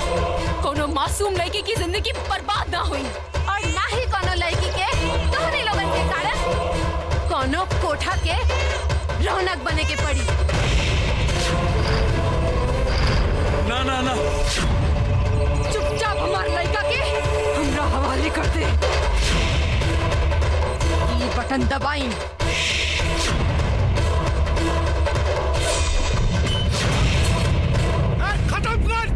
कोनो मासूम लड़की की जिंदगी बर्बाद ना हुई, और ना ही कोनो लड़की के तोहनी लोगन के कारण कोनो कोठा के रौनक बने के पड़ी। ना ना ना, चुपचाप हमार लड़का के हमरा हवाले कर दे। ये बटन दबाई। खत्म कर।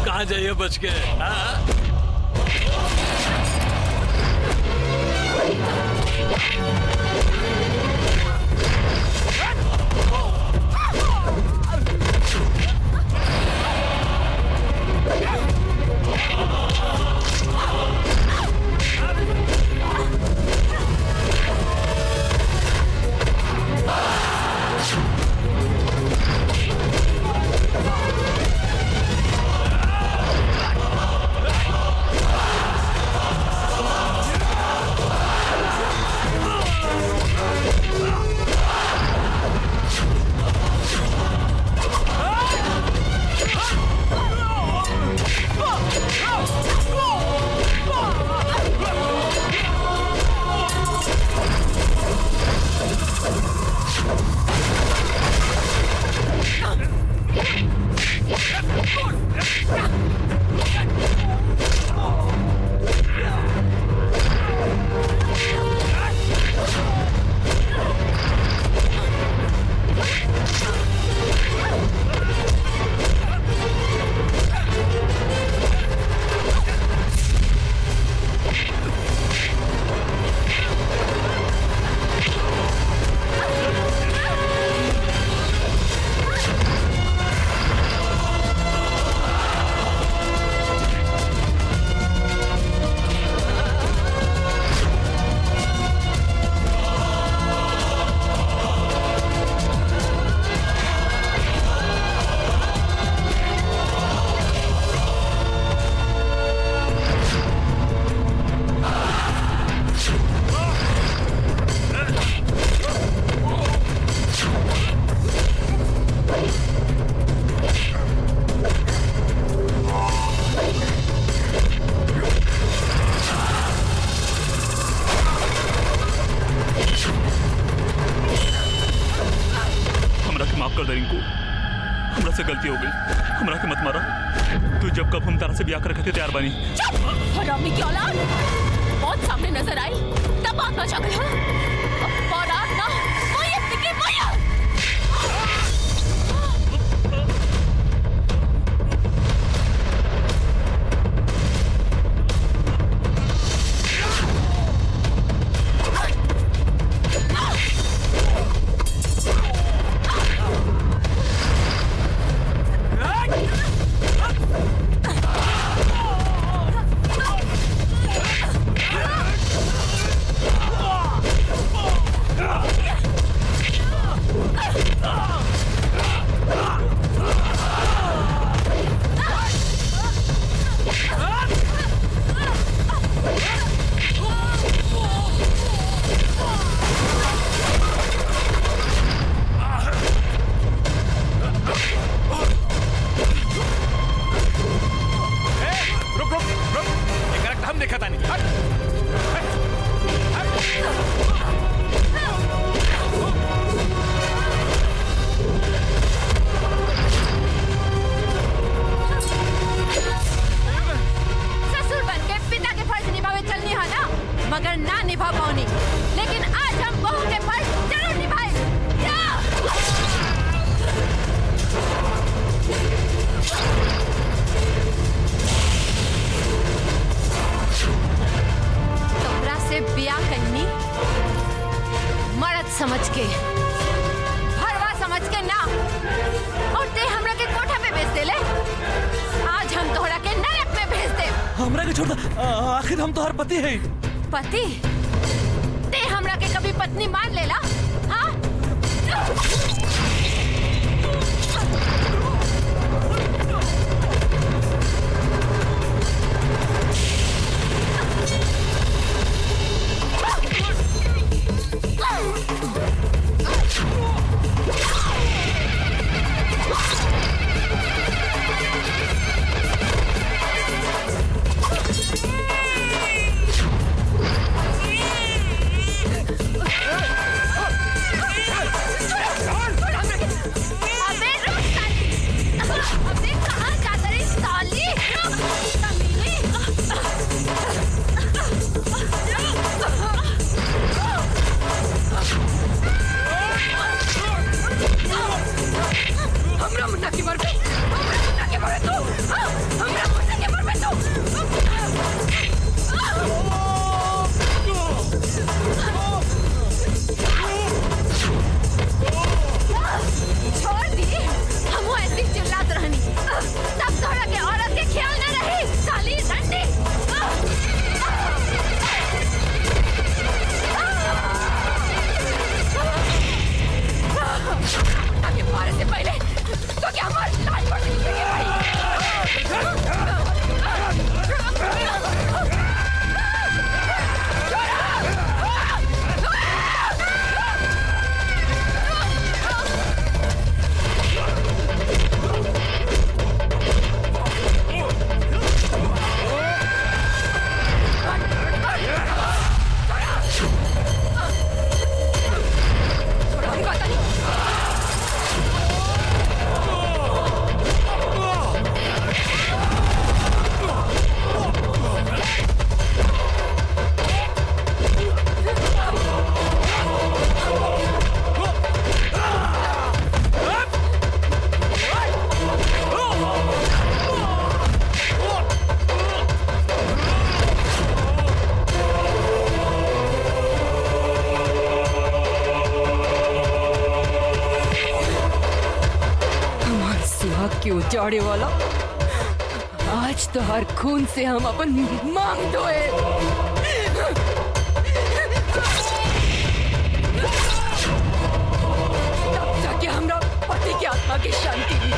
कहाँ जाइए बच के? हाँ? से गलती हो गई, हमरा के मत मारा। तू जब कब हम तारा से ब्याह कर रखे थे तैयार बनी। हरामी की औलाद, बहुत सामने नजर आई तब बात बचा गई। औलाद ना मैयत निकली मैयत। समझ के ना, और ते हमरा के कोठा पे भेज देले। आज हम तोहरा के नरक में भेज दे। हमरा के छोड़ दे, आखिर हम तोहर पति हैं। पति? ते हमरा के कभी पत्नी मान लेला? हाँ? उजाड़े वाला, आज तो हर खून से हम अपन मांग धोए। तब जाके हमरा पति की आत्मा की शांति हुई।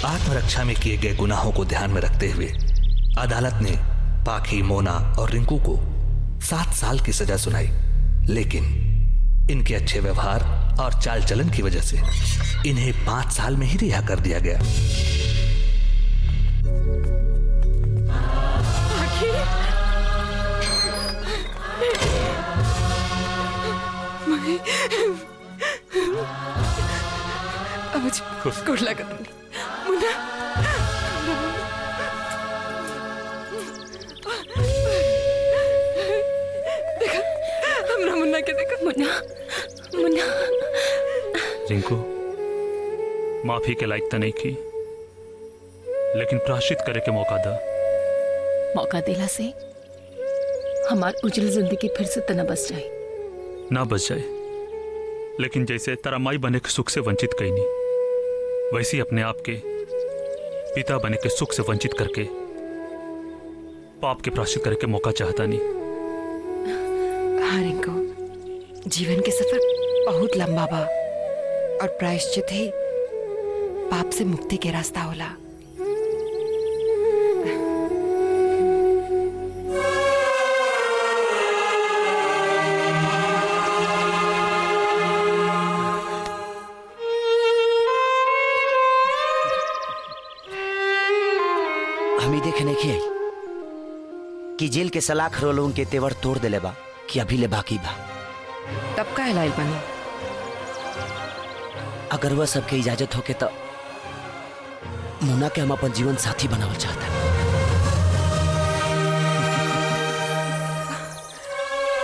आत्मरक्षा में किए गए गुनाहों को ध्यान में रखते हुए अदालत ने पाखी, मोना और रिंकू को 7 साल की सजा सुनाई, लेकिन इनके अच्छे व्यवहार और चाल चलन की वजह से इन्हें 5 साल में ही रिहा कर दिया गया। गुड लगा मुन्ना। देखा हमरा मुन्ना के देखा। मुन्ना मुन्ना रिंकू माफी के लायक तो नहीं की, लेकिन प्रायश्चित करे के मौका दा। मौका देला से हमार उज्जवल जिंदगी फिर से तना बस जाए। ना बच जाए, लेकिन जैसे तेरा माई बने के सुख से वंचित कई नहीं, वैसे ही अपने आप के पिता बने के सुख से वंचित करके पाप के प्रायश्चित करे के मौका चाहता नहीं। हाँ रिंकू, जीवन के सफर बहुत लंबा बा और प्रायश्चित ही पाप से मुक्ति के रास्ता होला। हमी देखे नहीं की कि जेल के सलाख रोलों के तेवर तोड़ देले बा कि अभी ले बाकी बा। तब का हिलाइल बनी? अगर वह सबके इजाजत होके तो मुन्ना के हम अपन जीवन साथी बनावल चाहता।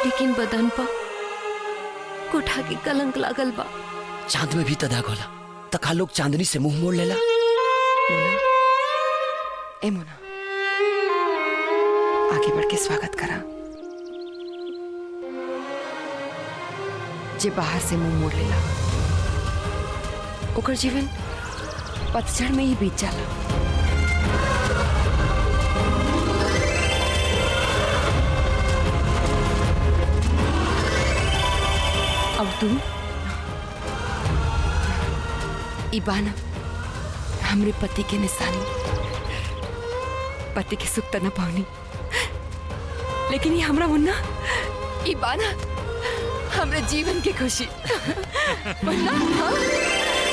लेकिन बदन पर कोठा के कलंक लागल बा। चांद में भी तदाग होला, तका लोग चांदनी से मुंह मोड़ लेला। ए मोना, आगे बढ़ के स्वागत करा। जे बाहर से मुंह मोड़ लेला ओकर जीवन पतझड़ में ही बीत जाला। अब तू इबाना हमरे पति के निशानी, पति के सुख त न पावनी, लेकिन ये हमरा मुन्ना इबाना हमरे जीवन की खुशी मुन्ना। हाँ?